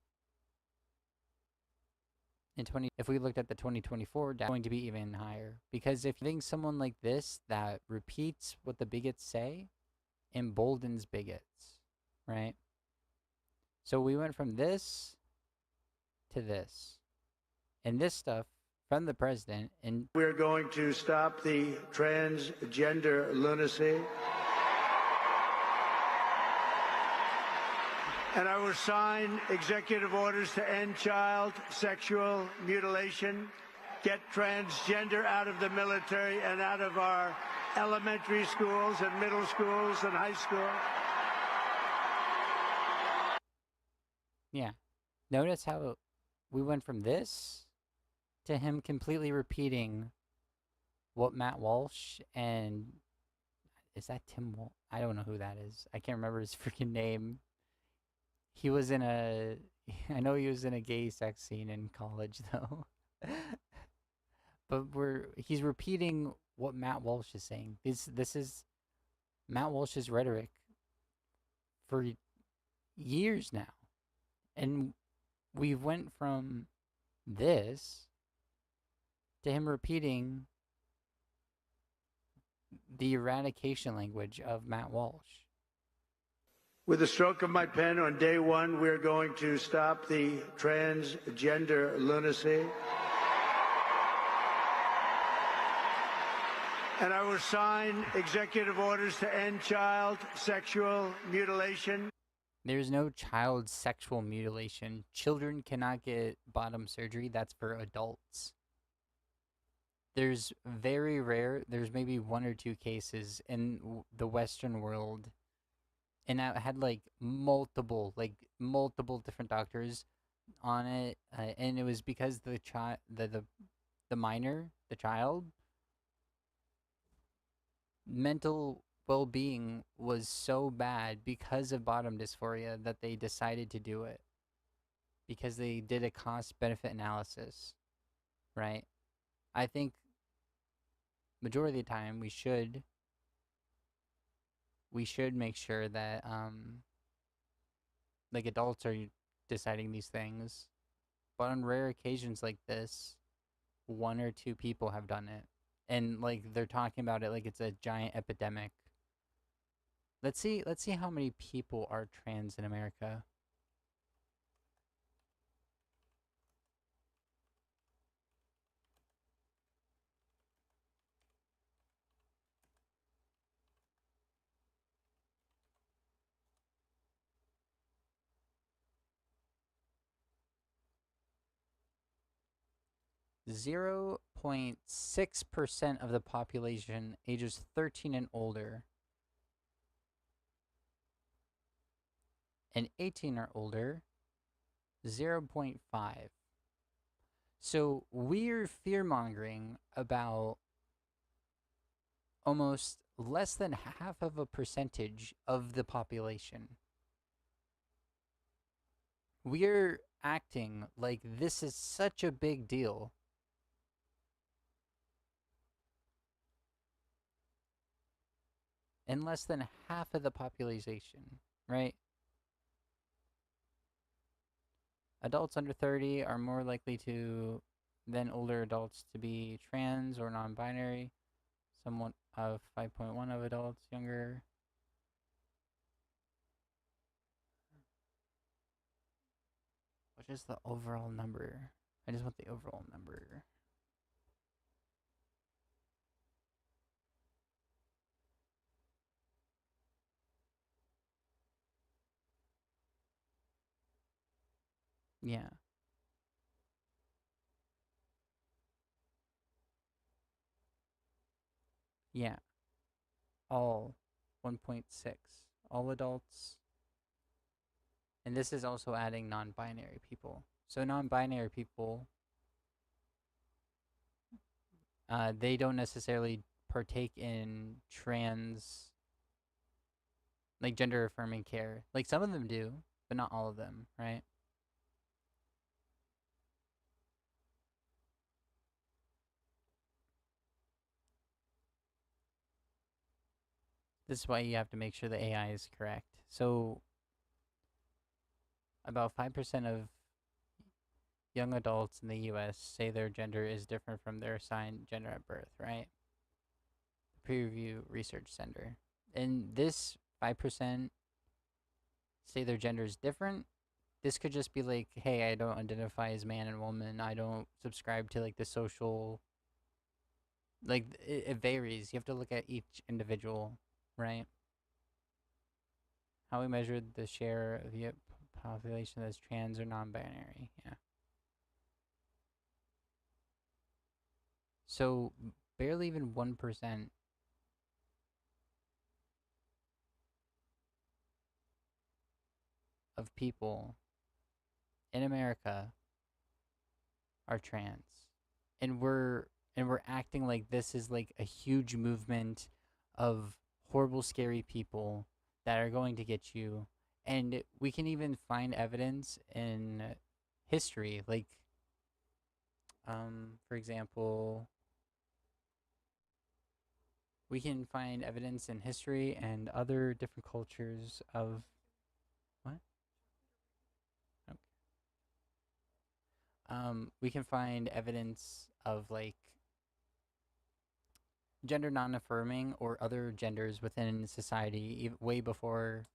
if we looked at the 2024 data, it's going to be even higher. Because if you think someone like this that repeats what the bigots say, emboldens bigots, right? So we went from this to this. And this stuff from the president. And we're going to stop the transgender lunacy. And I will sign executive orders to end child sexual mutilation, get transgender out of the military and out of our elementary schools and middle schools and high school. Yeah. Notice how we went from this to him completely repeating what Matt Walsh and... Is that Tim Walsh? I don't know who that is. I can't remember his freaking name. He was in a... I know he was in a gay sex scene in college, though. But he's repeating what Matt Walsh is saying. This is Matt Walsh's rhetoric for years now. And we went from this to him repeating the eradication language of Matt Walsh. With the stroke of my pen on day one, we're going to stop the transgender lunacy. And I will sign executive orders to end child sexual mutilation. There's no child sexual mutilation. Children cannot get bottom surgery. That's for adults. There's very rare, there's maybe 1 or 2 cases in the Western world. And I had like multiple different doctors on it. And it was because the minor, the child, mental well-being was so bad because of bottom dysphoria that they decided to do it because they did a cost-benefit analysis, right? I think majority of the time we should make sure that like adults are deciding these things, but on rare occasions like this, 1 or 2 people have done it. And like they're talking about it like it's a giant epidemic. Let's see how many people are trans in America. Zero 0.6% of the population ages 13 and older, and 18 or older, 0.5. So we're fear-mongering about almost less than half of a percentage of the population. We're acting like this is such a big deal. And less than half of the population, right? Adults under 30 are more likely than older adults to be trans or non-binary. Somewhat of 5.1 of adults younger. What is the overall number? I just want the overall number. Yeah. Yeah. All 1.6. All adults. And this is also adding non-binary people. So non-binary people, they don't necessarily partake in trans, like gender affirming care. Like some of them do, but not all of them, right? This is why you have to make sure the AI is correct. So about 5% of young adults in the US say their gender is different from their assigned gender at birth, right? Peer Review Research Center. And this 5% say their gender is different. This could just be like, hey, I don't identify as man and woman. I don't subscribe to like the social, like it varies. You have to look at each individual, right? How we measured the share of the population that's trans or non-binary, yeah. So barely even 1% of people in America are trans. And we're acting like this is like a huge movement of horrible, scary people that are going to get you. And we can even find evidence in history, like for example, we can find evidence in history and other different cultures of what? Okay. We can find evidence of like gender non-affirming or other genders within society way before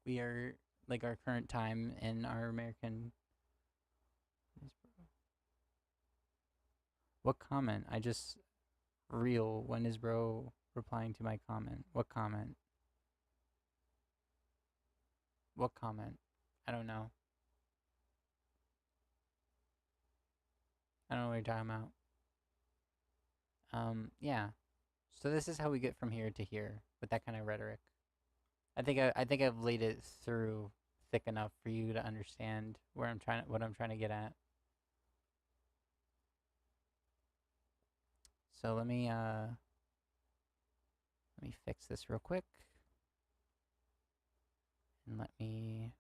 we are like our current time in our American. What comment? I just real. When is bro replying to my comment? What comment? What comment? I don't know. I don't know what you're talking about. Yeah. So this is how we get from here to here with that kind of rhetoric. I think I've laid it through thick enough for you to understand what I'm trying to get at. So let me fix this real quick. And let me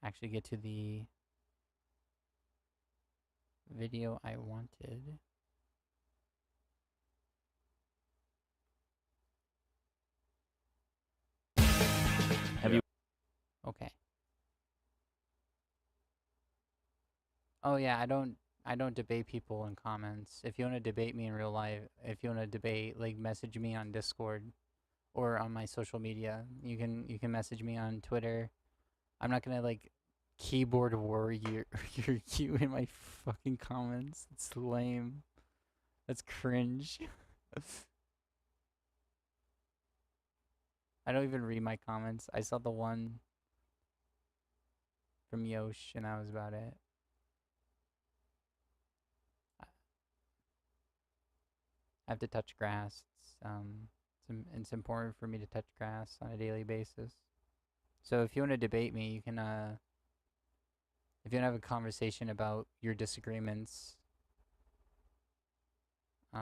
actually get to the video I wanted. Have you? Okay. Oh yeah, I don't debate people in comments. If you want to debate me in real life, if you want to debate, like, message me on Discord or on my social media. You can message me on Twitter. I'm not gonna like keyboard warrior you in my fucking comments. It's lame. That's cringe. I don't even read my comments. I saw the one from Yosh, and that was about it. I have to touch grass. It's important for me to touch grass on a daily basis. So if you want to debate me, you can if you want to have a conversation about your disagreements, if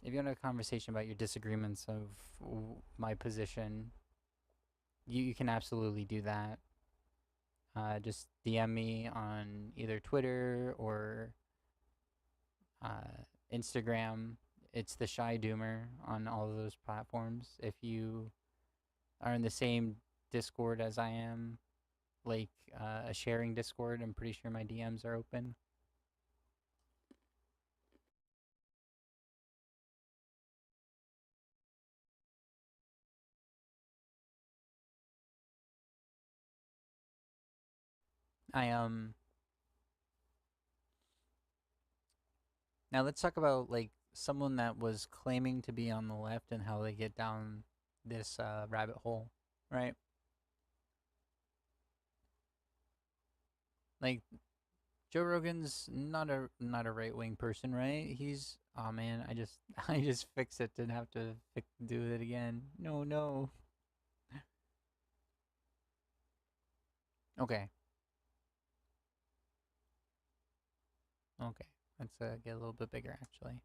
you want to have a conversation about your disagreements of my position, you can absolutely do that. Just DM me on either Twitter or Instagram. It's the Shy Doomer on all of those platforms. If you are in the same Discord as I am, like a sharing Discord, I'm pretty sure my DMs are open. Now let's talk about like someone that was claiming to be on the left and how they get down this rabbit hole, right? Like Joe Rogan's not a right-wing person, right? He's, oh man, I just fixed it, didn't have to do it again. No. Okay. Let's get a little bit bigger actually.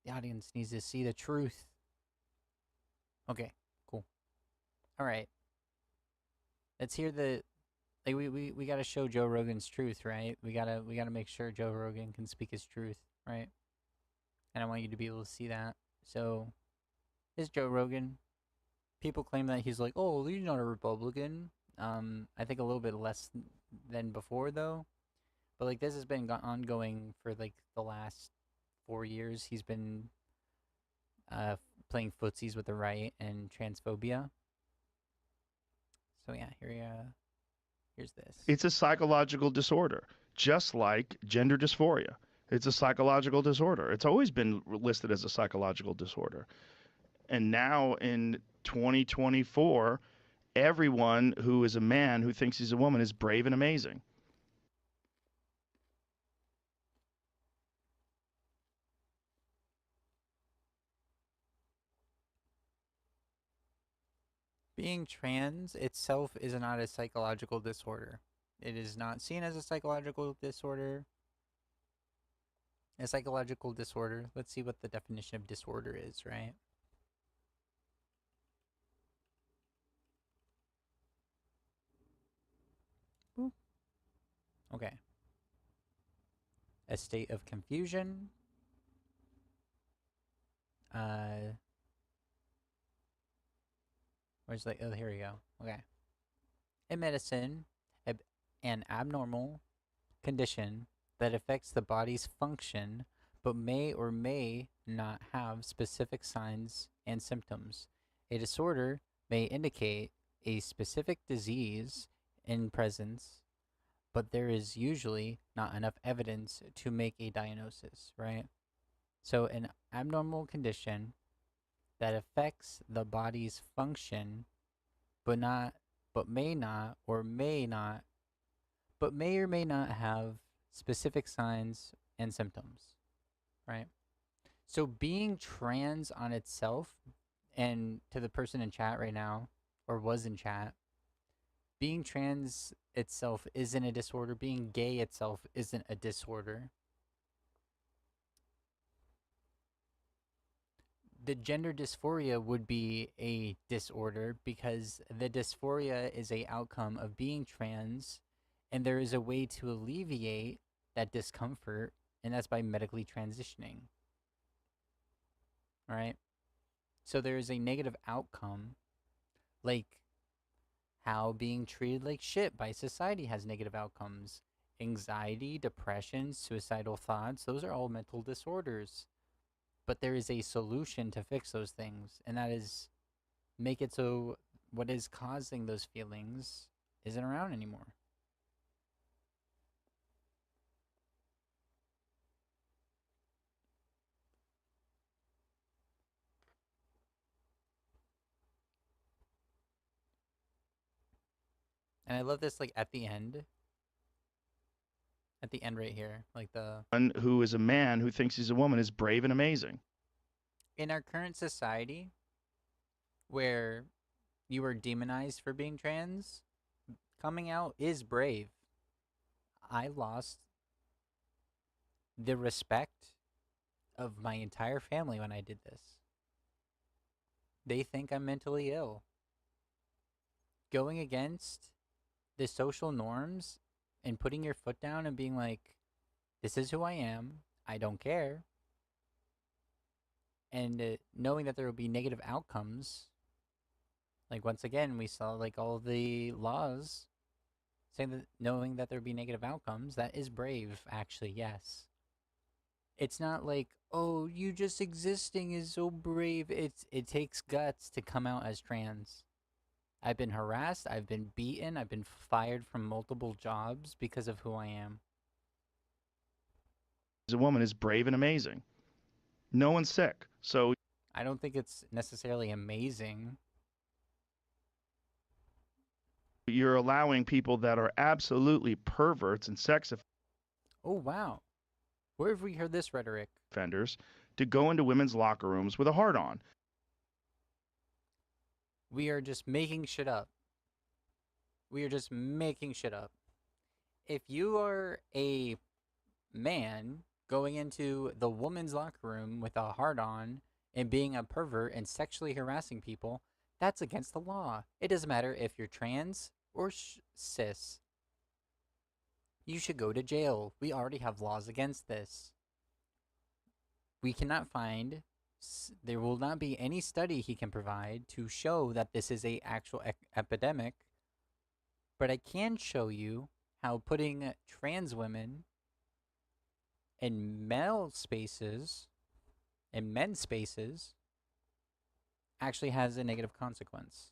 The audience needs to see the truth. Okay, cool. All right. Let's hear the, like, we got to show Joe Rogan's truth, right? We got to make sure Joe Rogan can speak his truth, right? And I want you to be able to see that. So, this Joe Rogan, people claim that he's like, "Oh, he's not a Republican." I think a little bit less than before though. But like this has been ongoing for like the last 4 years. He's been playing footsies with the right and transphobia. So yeah, here's this. It's a psychological disorder, just like gender dysphoria. It's a psychological disorder. It's always been listed as a psychological disorder. And now in 2024, everyone who is a man who thinks he's a woman is brave and amazing. Being trans itself is not a psychological disorder. It is not seen as a psychological disorder. A psychological disorder. Let's see what the definition of disorder is, right? Boop. Okay. A state of confusion. Where's like, oh, here we go. Okay. In medicine, an abnormal condition that affects the body's function but may or may not have specific signs and symptoms. A disorder may indicate a specific disease in presence, but there is usually not enough evidence to make a diagnosis, right? So, an abnormal condition that affects the body's function, but not, but may not, or may not, but may or may not have specific signs and symptoms, right? So, being trans on itself, and to the person in chat right now, or was in chat, being trans itself isn't a disorder. Being gay itself isn't a disorder. The gender dysphoria would be a disorder because the dysphoria is a outcome of being trans, and there is a way to alleviate that discomfort, and that's by medically transitioning. Right? So there is a negative outcome, like how being treated like shit by society has negative outcomes. Anxiety, depression, suicidal thoughts, those are all mental disorders. But there is a solution to fix those things, and that is make it so what is causing those feelings isn't around anymore. And I love this, like, at the end right here, like the One who is a man who thinks he's a woman is brave and amazing. in our current society where you are demonized for being trans, coming out is brave. I lost the respect of my entire family when I did this. They think I'm mentally ill. Going against the social norms and putting your foot down and being like, this is who I am, I don't care. And knowing that there will be negative outcomes. Like, once again, we saw, like, all the laws saying that, knowing that there would be negative outcomes, that is brave, actually, yes. It's not like, oh, you just existing is so brave. It takes guts to come out as trans. I've been harassed, I've been beaten, I've been fired from multiple jobs because of who I am. As a woman is brave and amazing. No one's sick, so I don't think it's necessarily amazing. you're allowing people that are absolutely perverts and sex Oh, wow. Where have we heard this rhetoric? offenders to go into women's locker rooms with a heart on. We are just making shit up. We are just making shit up. If you are a man going into the woman's locker room with a heart on and being a pervert and sexually harassing people, that's against the law. It doesn't matter if you're trans or cis. You should go to jail. We already have laws against this. We cannot find, there will not be any study he can provide to show that this is a actual epidemic, but I can show you how putting trans women in male spaces and men's spaces actually has a negative consequence.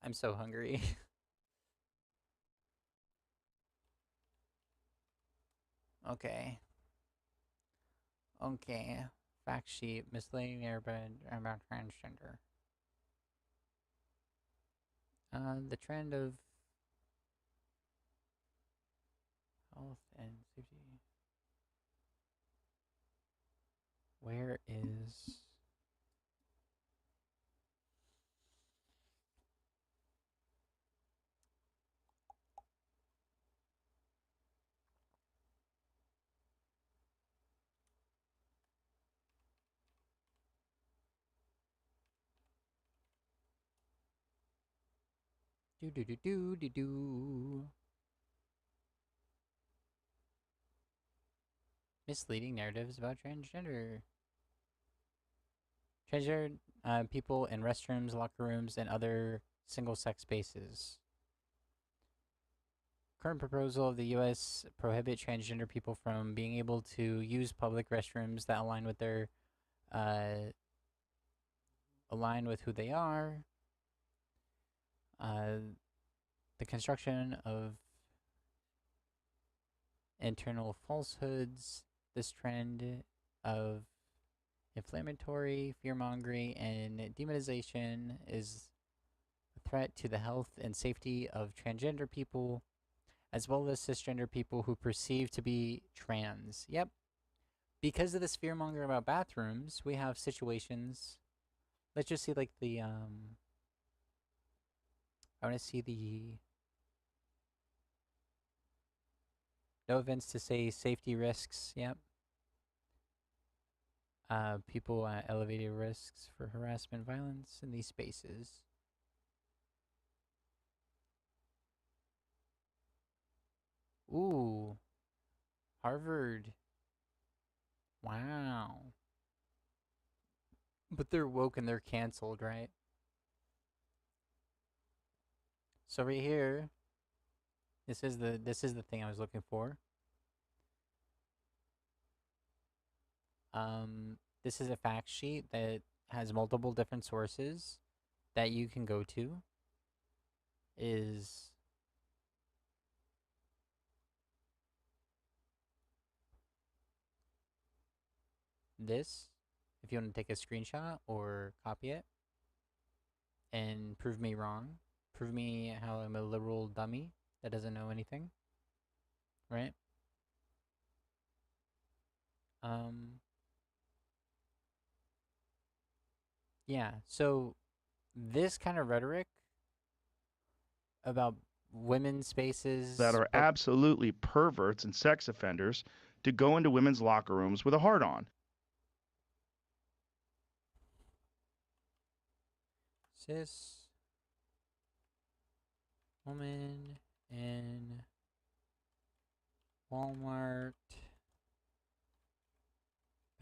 I'm so hungry. Okay. Okay. Fact sheet. Misleading about transgender. The trend of health and safety. Where is... Do do do do do do. misleading narratives about transgender people in restrooms, locker rooms, and other single-sex spaces. Current proposal of the U.S. prohibit transgender people from being able to use public restrooms that align with their align with who they are. The construction of internal falsehoods. This trend of inflammatory fear-mongering and demonization is a threat to the health and safety of transgender people, as well as cisgender people who perceive to be trans. Yep. Because of this fear-mongering about bathrooms, we have situations. Let's just see, like, the, I want to see the, no events to say safety risks. Yep. People at elevated risks for harassment, violence in these spaces. Ooh. Harvard. Wow. But they're woke and they're canceled, right? So right here, this is the thing I was looking for. This is a fact sheet that has multiple different sources that you can go to. Is this, if you want to take a screenshot or copy it and prove me wrong, prove me how I'm a liberal dummy that doesn't know anything, right? Yeah, so this kind of rhetoric about women's spaces that are absolutely perverts and sex offenders to go into women's locker rooms with a heart on. Cis woman in Walmart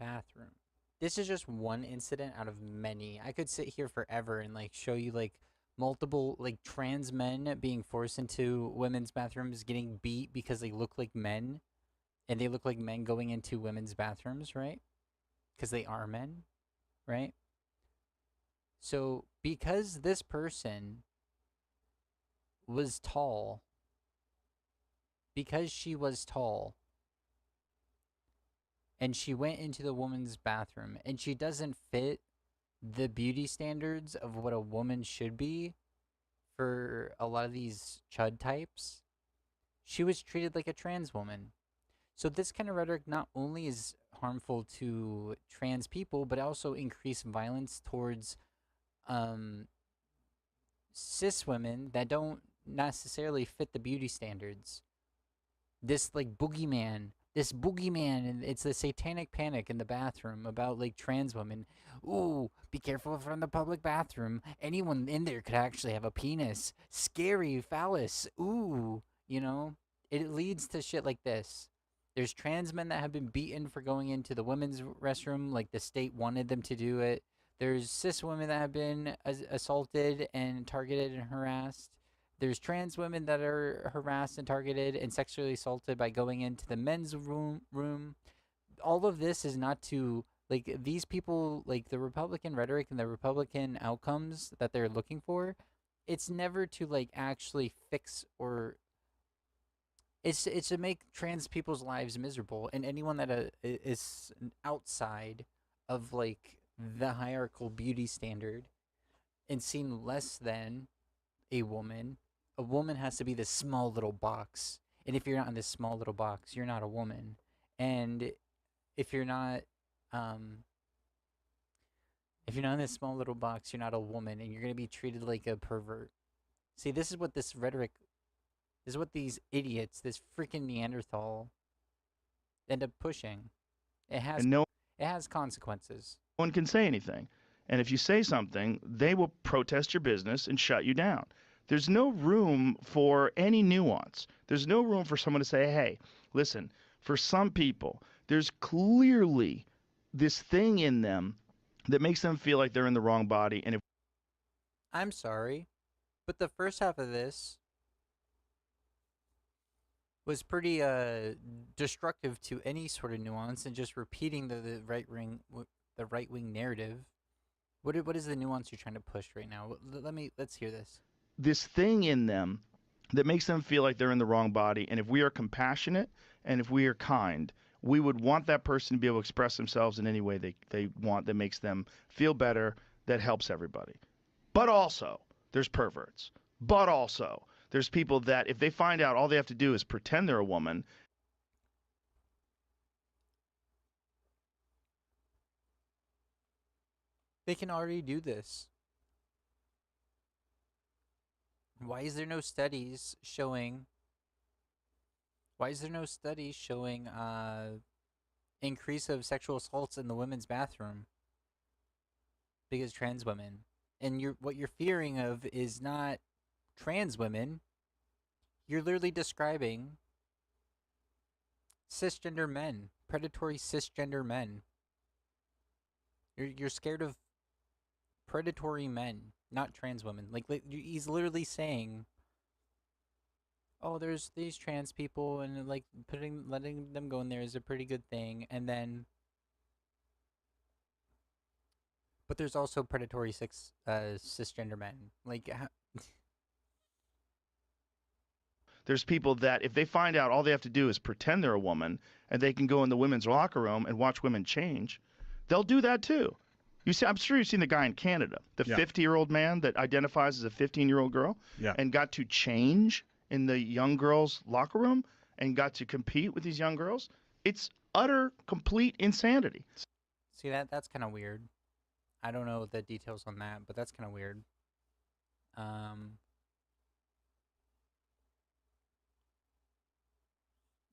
bathroom. This is just one incident out of many. I could sit here forever and like show you like multiple like trans men being forced into women's bathrooms, getting beat because they look like men, and they look like men going into women's bathrooms, right? Because they are men, right? So because this person was tall, because she was tall, and she went into the woman's bathroom, and she doesn't fit the beauty standards of what a woman should be for a lot of these chud types, she was treated like a trans woman. So this kind of rhetoric not only is harmful to trans people, but also increase violence towards cis women that don't necessarily fit the beauty standards. This like boogeyman, and it's the satanic panic in the bathroom about like trans women. Ooh, be careful from the public bathroom. Anyone in there could actually have a penis. Scary phallus. Ooh, you know, it leads to shit like this. There's trans men that have been beaten for going into the women's restroom, like the state wanted them to do it. There's cis women that have been assaulted and targeted and harassed. There's trans women that are harassed and targeted and sexually assaulted by going into the men's room. All of this is not to, like, these people, like, the Republican rhetoric and the Republican outcomes that they're looking for, it's never to, like, actually fix or... It's to make trans people's lives miserable. And anyone that is outside of, like, the hierarchical beauty standard and seen less than a woman has to be this small little box. And if you're not in this small little box, you're not a woman. And if you're not in this small little box, you're not a woman, and you're going to be treated like a pervert. See, this is what this rhetoric, this is what these idiots, this freaking Neanderthal, end up pushing. It has consequences. No one can say anything. And if you say something, they will protest your business and shut you down. There's no room for any nuance. There's no room for someone to say, hey, listen, For some people, there's clearly this thing in them that makes them feel like they're in the wrong body. And if I'm sorry, but the first half of this was pretty destructive to any sort of nuance and just repeating the right wing narrative. What is the nuance you're trying to push right now? Let's hear this. this thing in them that makes them feel like they're in the wrong body, and if we are compassionate and if we are kind, we would want that person to be able to express themselves in any way they want that makes them feel better, that helps everybody. But also, there's perverts. But also, there's people that if they find out, all they have to do is pretend they're a woman. They can already do this. Why is there no studies showing increase of sexual assaults in the women's bathroom? Because trans women. And what you're fearing of is not trans women. You're literally describing cisgender men, predatory cisgender men. You're scared of predatory men, not trans women. Like he's literally saying, "Oh, there's these trans people, and like letting them go in there is a pretty good thing." And then, but there's also predatory cisgender men. Like, There's people that if they find out, all they have to do is pretend they're a woman, and they can go in the women's locker room and watch women change. They'll do that too. You see, I'm sure you've seen the guy in Canada, the 50-year-old man that identifies as a 15-year-old girl, and got to change in the young girls' locker room and got to compete with these young girls. It's utter, complete insanity. See, that's kind of weird. I don't know the details on that, but that's kind of weird.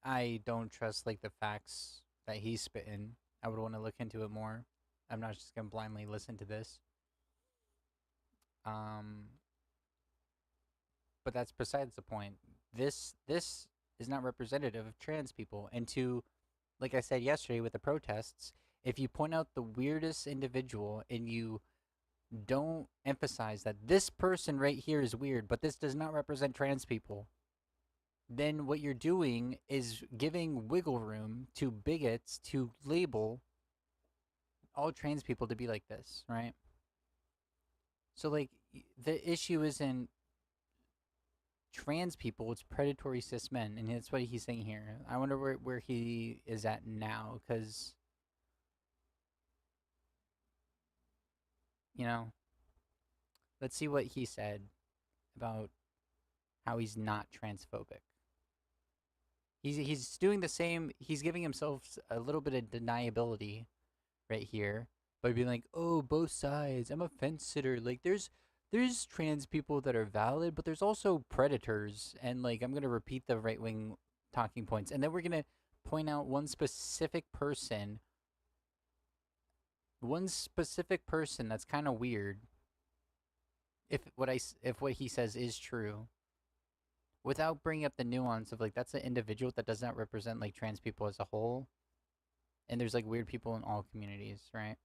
I don't trust like the facts that he's spitting. I would want to look into it more. I'm not just gonna blindly listen to this. But that's besides the point. This is not representative of trans people. And to, like I said yesterday with the protests, if you point out the weirdest individual and you don't emphasize that this person right here is weird, but this does not represent trans people, then what you're doing is giving wiggle room to bigots to label all trans people to be like this, right? So, like, the issue isn't trans people, it's predatory cis men, and that's what he's saying here. I wonder where he is at now, because, you know, let's see what he said about how he's not transphobic. He's doing the same, he's giving himself a little bit of deniability right here by being like, oh, both sides, I'm a fence sitter. Like, there's trans people that are valid, but there's also predators. And, like, I'm going to repeat the right-wing talking points. And then we're going to point out one specific person that's kind of weird, if what he says is true, without bringing up the nuance of, like, that's an individual that does not represent, like, trans people as a whole. And there's, like, weird people in all communities, right?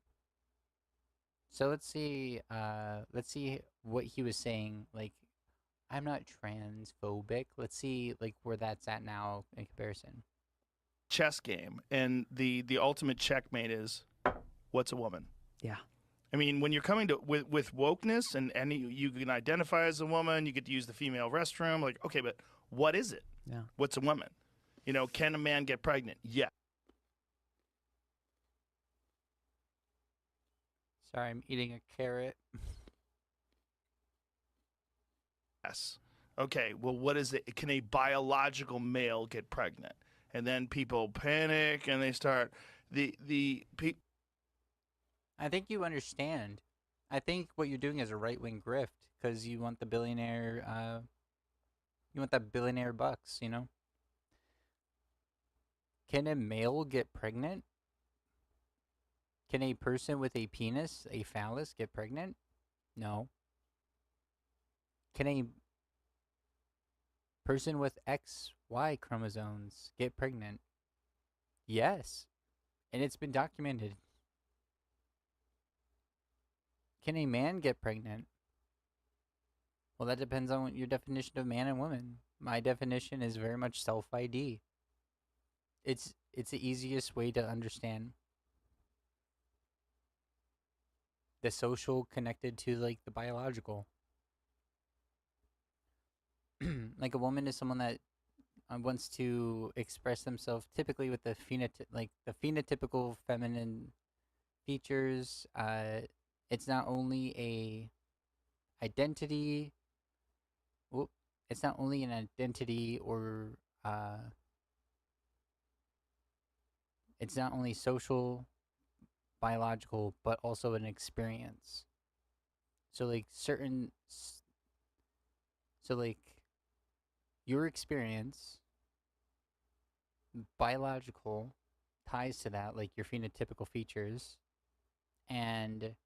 So let's see what he was saying. Like, I'm not transphobic. Let's see, like, where that's at now in comparison. Chess game, and the ultimate checkmate is, what's a woman? Yeah. I mean, when you're coming to with wokeness and you can identify as a woman, you get to use the female restroom. Like, okay, but what is it? Yeah. What's a woman? You know, can a man get pregnant? Yeah. Sorry, I'm eating a carrot. Yes. Okay, well, what is it? Can a biological male get pregnant? And then people panic and they start I think you understand. I think what you're doing is a right-wing grift because you want the billionaire, you want that billionaire bucks, you know? Can a male get pregnant? Can a person with a penis, a phallus, get pregnant? No. Can a person with XY chromosomes get pregnant? Yes. And it's been documented. Can a man get pregnant? Well, that depends on your definition of man and woman. My definition is very much self-ID. It's the easiest way to understand. The social connected to like the biological. Like a woman is someone that wants to express themselves typically with the phenotypical feminine features. It's not only a identity. It's not only an identity or it's not only social, biological, but also an experience. So like your experience, biological, ties to that, like your phenotypical features, and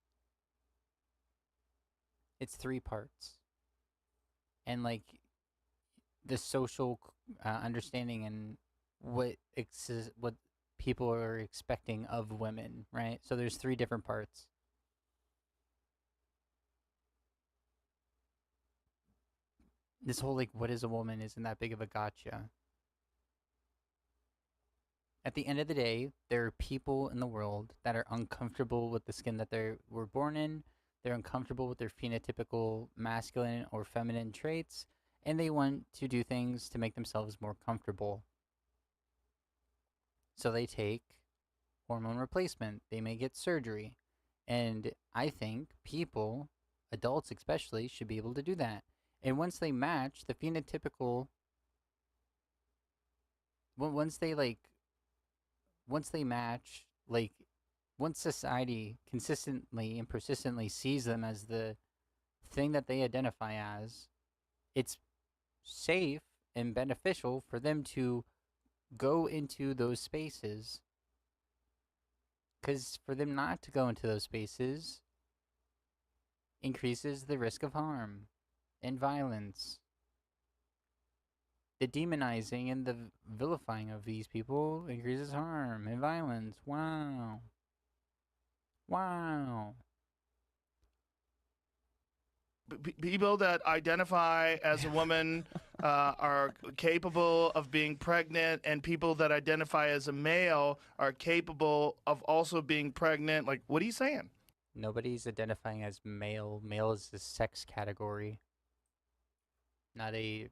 it's 3 parts. And like the social understanding and what people are expecting of women, right? So there's 3 different parts. This whole like what is a woman isn't that big of a gotcha. At the end of the day, there are people in the world that are uncomfortable with the skin that they were born in. They're uncomfortable with their phenotypical masculine or feminine traits, and they want to do things to make themselves more comfortable. So they take hormone replacement. They may get surgery. And I think people, adults especially, should be able to do that. And once they match the phenotypical, once they match, like, once society consistently and persistently sees them as the thing that they identify as, it's safe and beneficial for them to go into those spaces. Because for them not to go into those spaces increases the risk of harm and violence. The demonizing and the vilifying of these people increases harm and violence. Wow. Wow. People that identify as a woman are capable of being pregnant, and people that identify as a male are capable of also being pregnant. Like, what are you saying? Nobody's identifying as male. Male is a sex category, not a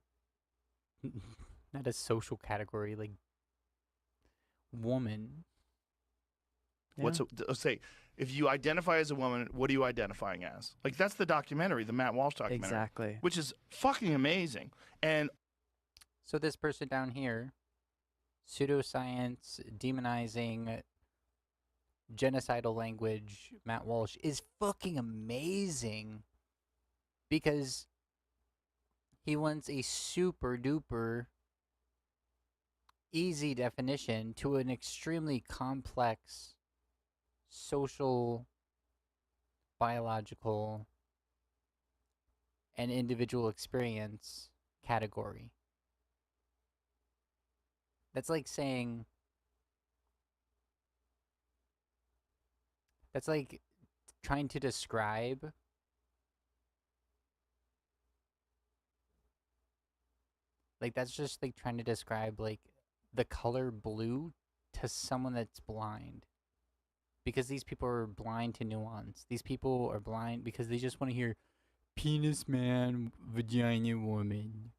not a social category like woman. Say, if you identify as a woman, what are you identifying as? Like, that's the documentary, the Matt Walsh documentary. Exactly. Which is fucking amazing. And so this person down here, pseudoscience, demonizing, genocidal language, Matt Walsh, is fucking amazing because he wants a super duper easy definition to an extremely complex social, biological, and individual experience category. That's like saying, that's like trying to describe like that's just like trying to describe like the color blue to someone that's blind. Because these people are blind to nuance. These people are blind because they just want to hear penis man, vagina woman.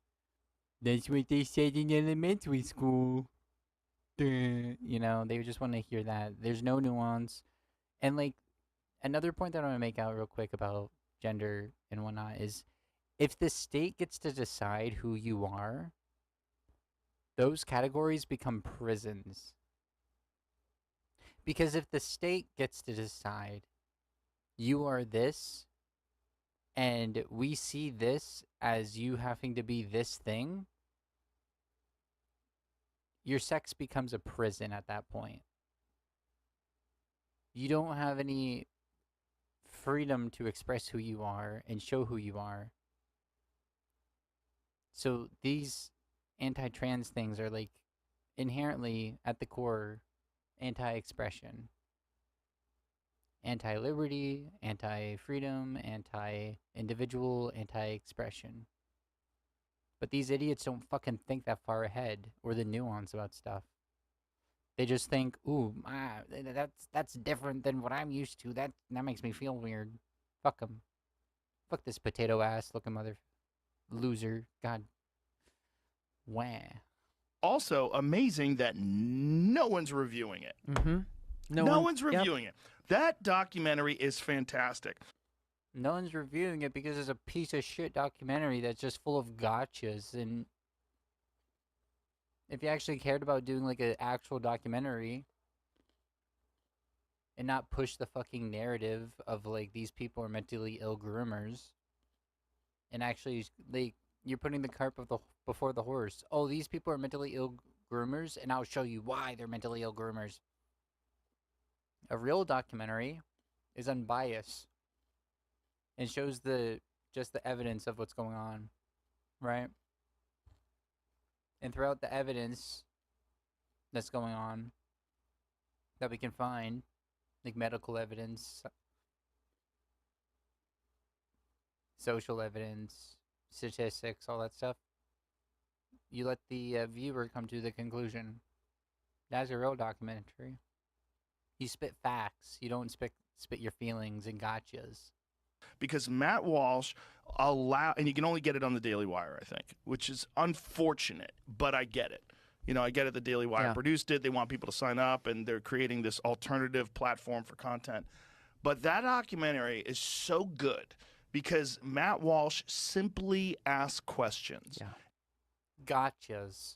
That's what they said in elementary school. Duh. You know, they just want to hear that. There's no nuance. And like another point that I want to make out real quick about gender and whatnot is if the state gets to decide who you are, those categories become prisons. Because if the state gets to decide you are this, and we see this as you having to be this thing, your sex becomes a prison at that point. You don't have any freedom to express who you are and show who you are. So these anti-trans things are like inherently at the core anti-expression, anti-liberty, anti-freedom, anti-individual, anti-expression. But these idiots don't fucking think that far ahead or the nuance about stuff. They just think, ooh, that's different than what I'm used to. That makes me feel weird. Fuck them. Fuck this potato ass looking mother loser. God. Wah. Also, amazing that no one's reviewing it. Mm-hmm. No one's reviewing it. That documentary is fantastic. No one's reviewing it because it's a piece of shit documentary that's just full of gotchas. And if you actually cared about doing like an actual documentary and not push the fucking narrative of like these people are mentally ill groomers, and actually you're putting the cart before the horse. Oh, these people are mentally ill groomers, and I'll show you why they're mentally ill groomers. A real documentary is unbiased and shows just the evidence of what's going on, right? And throughout the evidence that's going on that we can find, like medical evidence, social evidence, statistics, all that stuff, you let the viewer come to the conclusion. That's a real documentary. You spit facts. You don't spit your feelings and gotchas. Because Matt Walsh and you can only get it on the Daily Wire, I think, which is unfortunate, but I get it. You know, I get it. The Daily Wire produced it. They want people to sign up, and they're creating this alternative platform for content. But that documentary is so good because Matt Walsh simply asks questions. Yeah. Gotchas.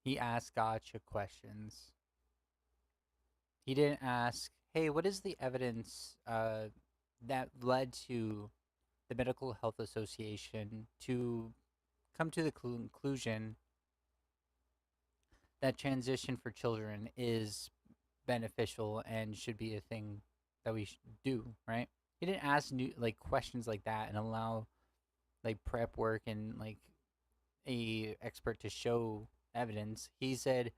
He asked gotcha questions. He didn't ask, hey, what is the evidence that led to the Medical Health Association to come to the conclusion that transition for children is beneficial and should be a thing that we should do, right? He didn't ask questions like that and allow like prep work and like a expert to show evidence. He said,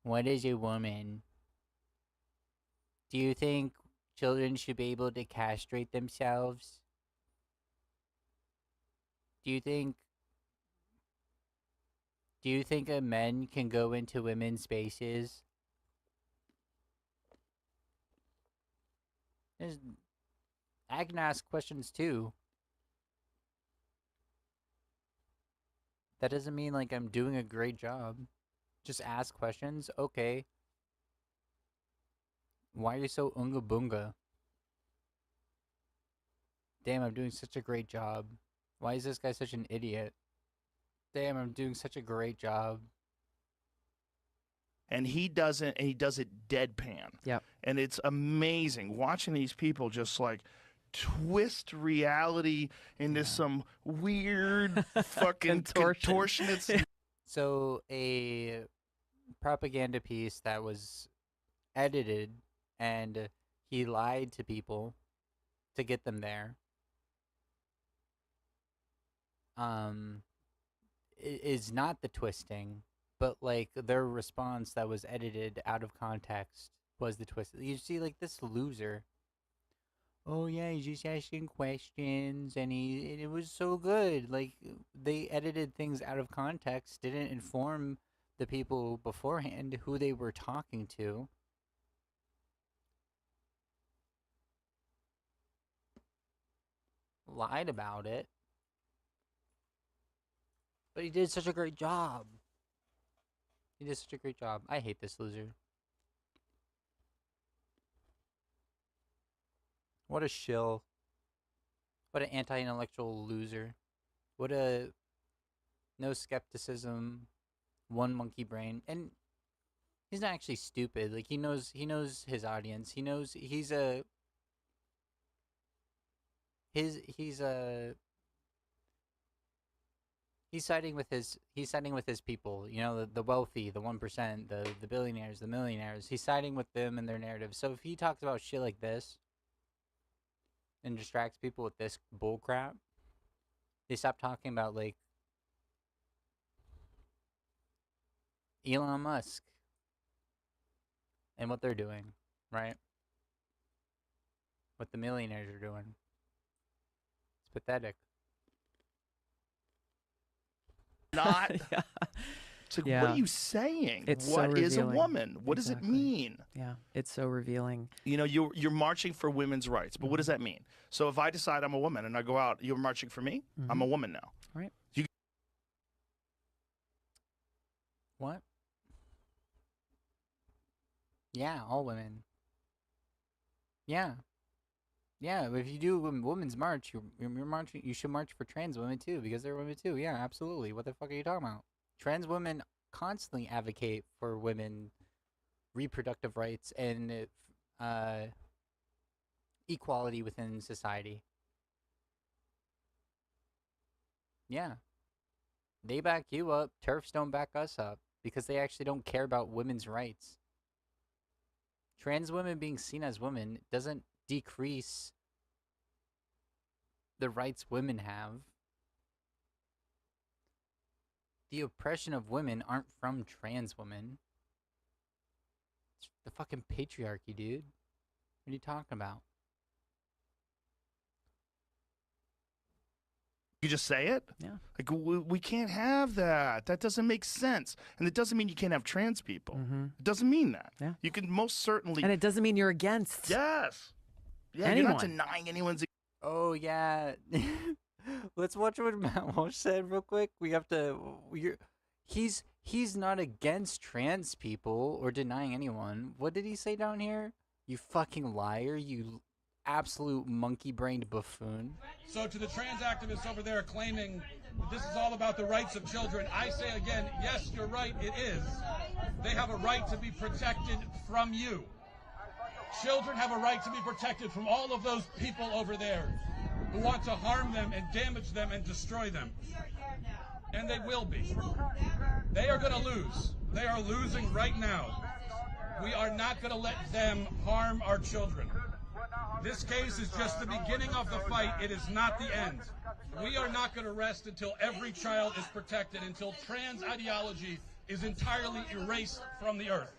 what is a woman? Do you think children should be able to castrate themselves? Do you think a men can go into women's spaces? I can ask questions too. That doesn't mean like I'm doing a great job. Just ask questions. Okay. Why are you so unga bunga? Damn, I'm doing such a great job. Why is this guy such an idiot? Damn, I'm doing such a great job. And he does it deadpan. Yep. And it's amazing watching these people just like twist reality into some weird fucking contortionist. So a propaganda piece that was edited and he lied to people to get them there is not the twisting, but like their response that was edited out of context was the twist. You see like this loser, oh yeah, he's just asking questions and it was so good. Like they edited things out of context, didn't inform the people beforehand who they were talking to. Lied about it. But he did such a great job. He did such a great job. I hate this loser. What a shill. What an anti-intellectual loser. What a no skepticism, one monkey brain. And he's not actually stupid. Like he knows his audience. He knows he's siding with his people, you know, the wealthy, the 1%, the billionaires, the millionaires. He's siding with them and their narrative. So if he talks about shit like this and distracts people with this bull crap, they stop talking about like Elon Musk and what they're doing, right? What the millionaires are doing. It's pathetic. Not. Yeah. It's like, Yeah. what are you saying? It's What so is a revealing. woman? What does it Exactly. mean? Yeah, it's so revealing. You know, you're marching for women's rights, but what does that mean? So if I decide I'm a woman and I go out, you're marching for me? I'm a woman now. Right. You What? Yeah, all women. Yeah. Yeah, if you do a women's march, you're marching. You should march for trans women too, because they're women too. Yeah, absolutely. What the fuck are you talking about? Trans women constantly advocate for women reproductive rights and equality within society. Yeah. They back you up. TERFs don't back us up because they actually don't care about women's rights. Trans women being seen as women doesn't decrease the rights women have. The oppression of women aren't from trans women. It's the fucking patriarchy, dude. What are you talking about? You just say it? Yeah. Like, we can't have that. That doesn't make sense. And it doesn't mean you can't have trans people. It doesn't mean that. Yeah. You can most certainly. And it doesn't mean you're against. Yes. Yeah, anyone. you're not denying anyone's. Oh, yeah. Let's watch what Matt Walsh said real quick. We have to. He's not against trans people or denying anyone. What did he say down here? You fucking liar. You absolute monkey-brained buffoon. So to the trans activists over there claiming that this is all about the rights of children, I say again, yes, you're right, it is. They have a right to be protected from you. Children have a right to be protected from all of those people over there who want to harm them and damage them and destroy them. And they will be. They are going to lose. They are losing right now. We are not going to let them harm our children. This case is just the beginning of the fight. It is not the end. We are not going to rest until every child is protected, until trans ideology is entirely erased from the earth.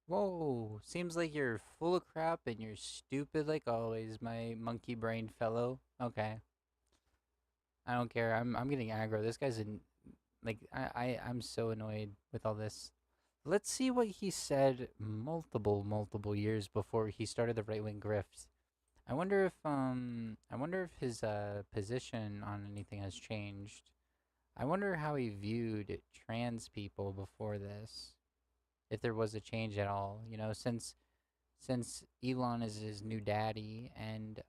Whoa, seems like you're full of crap and you're stupid like always, my monkey-brained fellow. Okay. I don't care. I'm getting aggro. This guy's in, like, I'm so annoyed with all this. Let's see what he said multiple years before he started the right-wing grift. I wonder if his position on anything has changed. I wonder how he viewed trans people before this. If there was a change at all, you know, since Elon is his new daddy and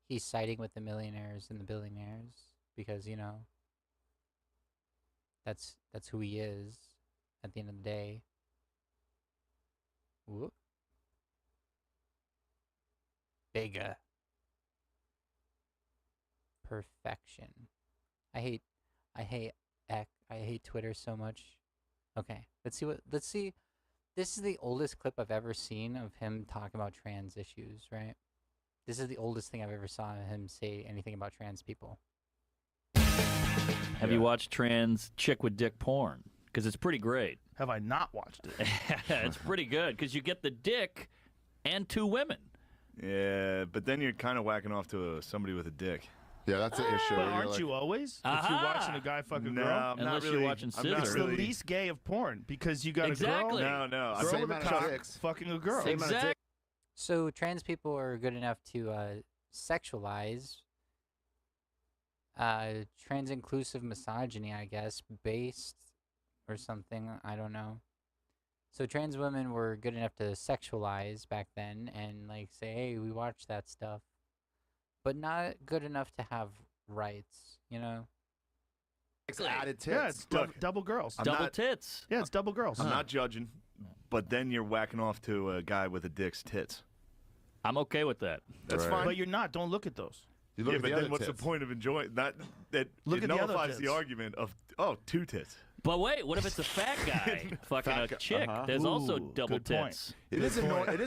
he's siding with the millionaires and the billionaires because, you know, that's who he is at the end of the day. Whoop. Bigger. Perfection. I hate Twitter so much. Okay, let's see. This is the oldest clip I've ever seen of him talking about trans issues, right? This is the oldest thing I've ever saw him say anything about trans people. Have you watched trans chick with dick porn? Because it's pretty great. Have I not watched it? It's pretty good because you get the dick and two women. Yeah, but then you're kind of whacking off to somebody with a dick. Yeah, that's the issue. But aren't you always? If you're watching a guy fuck a No, girl? I'm not really. watching I'm not It's the really. least gay of porn because you got Exactly. a girl. No, Girl Same with a amount of cock dicks. fucking a girl. Same amount of dicks. So trans people are good enough to sexualize trans inclusive misogyny, I guess, based or something. I don't know. So trans women were good enough to sexualize back then and like say, hey, we watch that stuff, but not good enough to have rights, you know? It's added tits. Yeah, it's double girls. Double tits. Yeah, it's double girls. I'm not judging, but then you're whacking off to a guy with a dick's tits. I'm okay with that. That's Right. fine. But you're not. Don't look at those. You look Yeah, at but the then other what's tits. the point of enjoying that? That Look it at the other nullifies the tits. argument of two tits. But wait, what if it's a fat guy fucking Fat a guy, chick? uh-huh. There's also Ooh, double good point. tits. It is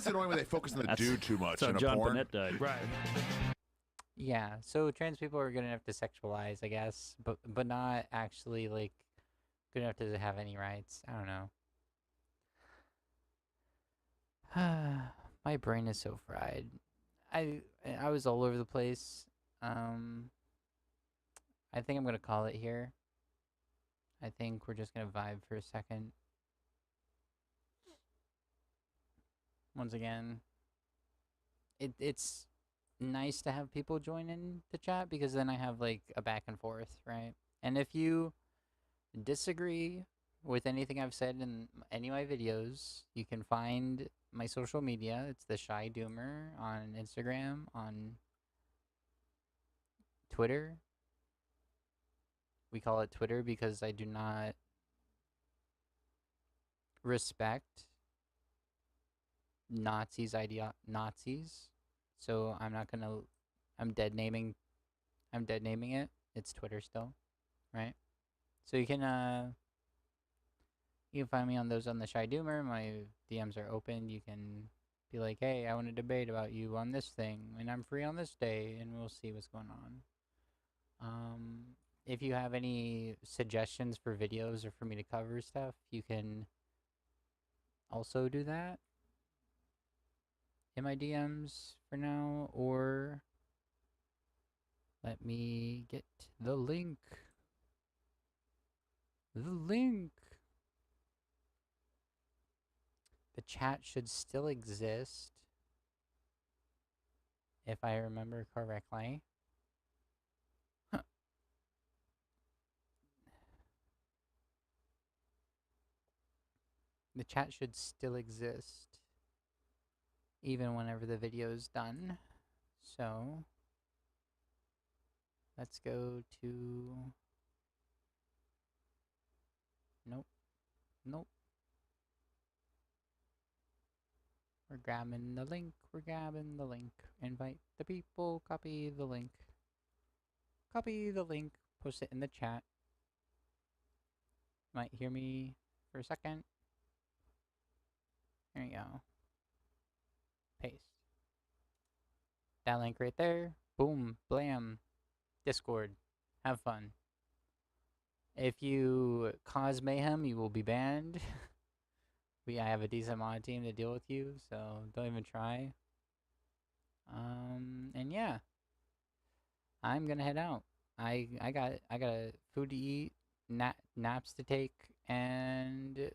annoying when they focus on the dude too much That's how in a John porn. Burnett died. Right. Yeah, so trans people are good enough to sexualize, I guess, but not actually like good enough to have any rights. I don't know. My brain is so fried. I was all over the place. Um, I think I'm gonna call it here. I think we're just gonna vibe for a second. Once again, it's nice to have people join in the chat because then I have like a back and forth, right? And if you disagree with anything I've said in any of my videos, you can find my social media. It's the Shy Doomer on Instagram, on Twitter. We call it Twitter because I do not respect Nazis Nazis. So I'm dead naming it. It's Twitter still, right? So you can find me on those on the Shy Doomer. My DMs are open. You can be like, hey, I want to debate about you on this thing, and I'm free on this day, and we'll see what's going on. If you have any suggestions for videos or for me to cover stuff, you can also do that in my DMs for now, or let me get the link. The link. The chat should still exist, if I remember correctly. Huh. The chat should still exist, even whenever the video is done. So, let's go to... Nope. Nope. We're grabbing the link. We're grabbing the link. Invite the people. Copy the link. Copy the link. Post it in the chat. Might hear me for a second. There you go. Paste. That link right there. Boom. Blam. Discord. Have fun. If you cause mayhem, you will be banned. I have a decent mod team to deal with you, so don't even try. And yeah, I'm gonna head out. I got food to eat, naps to take, and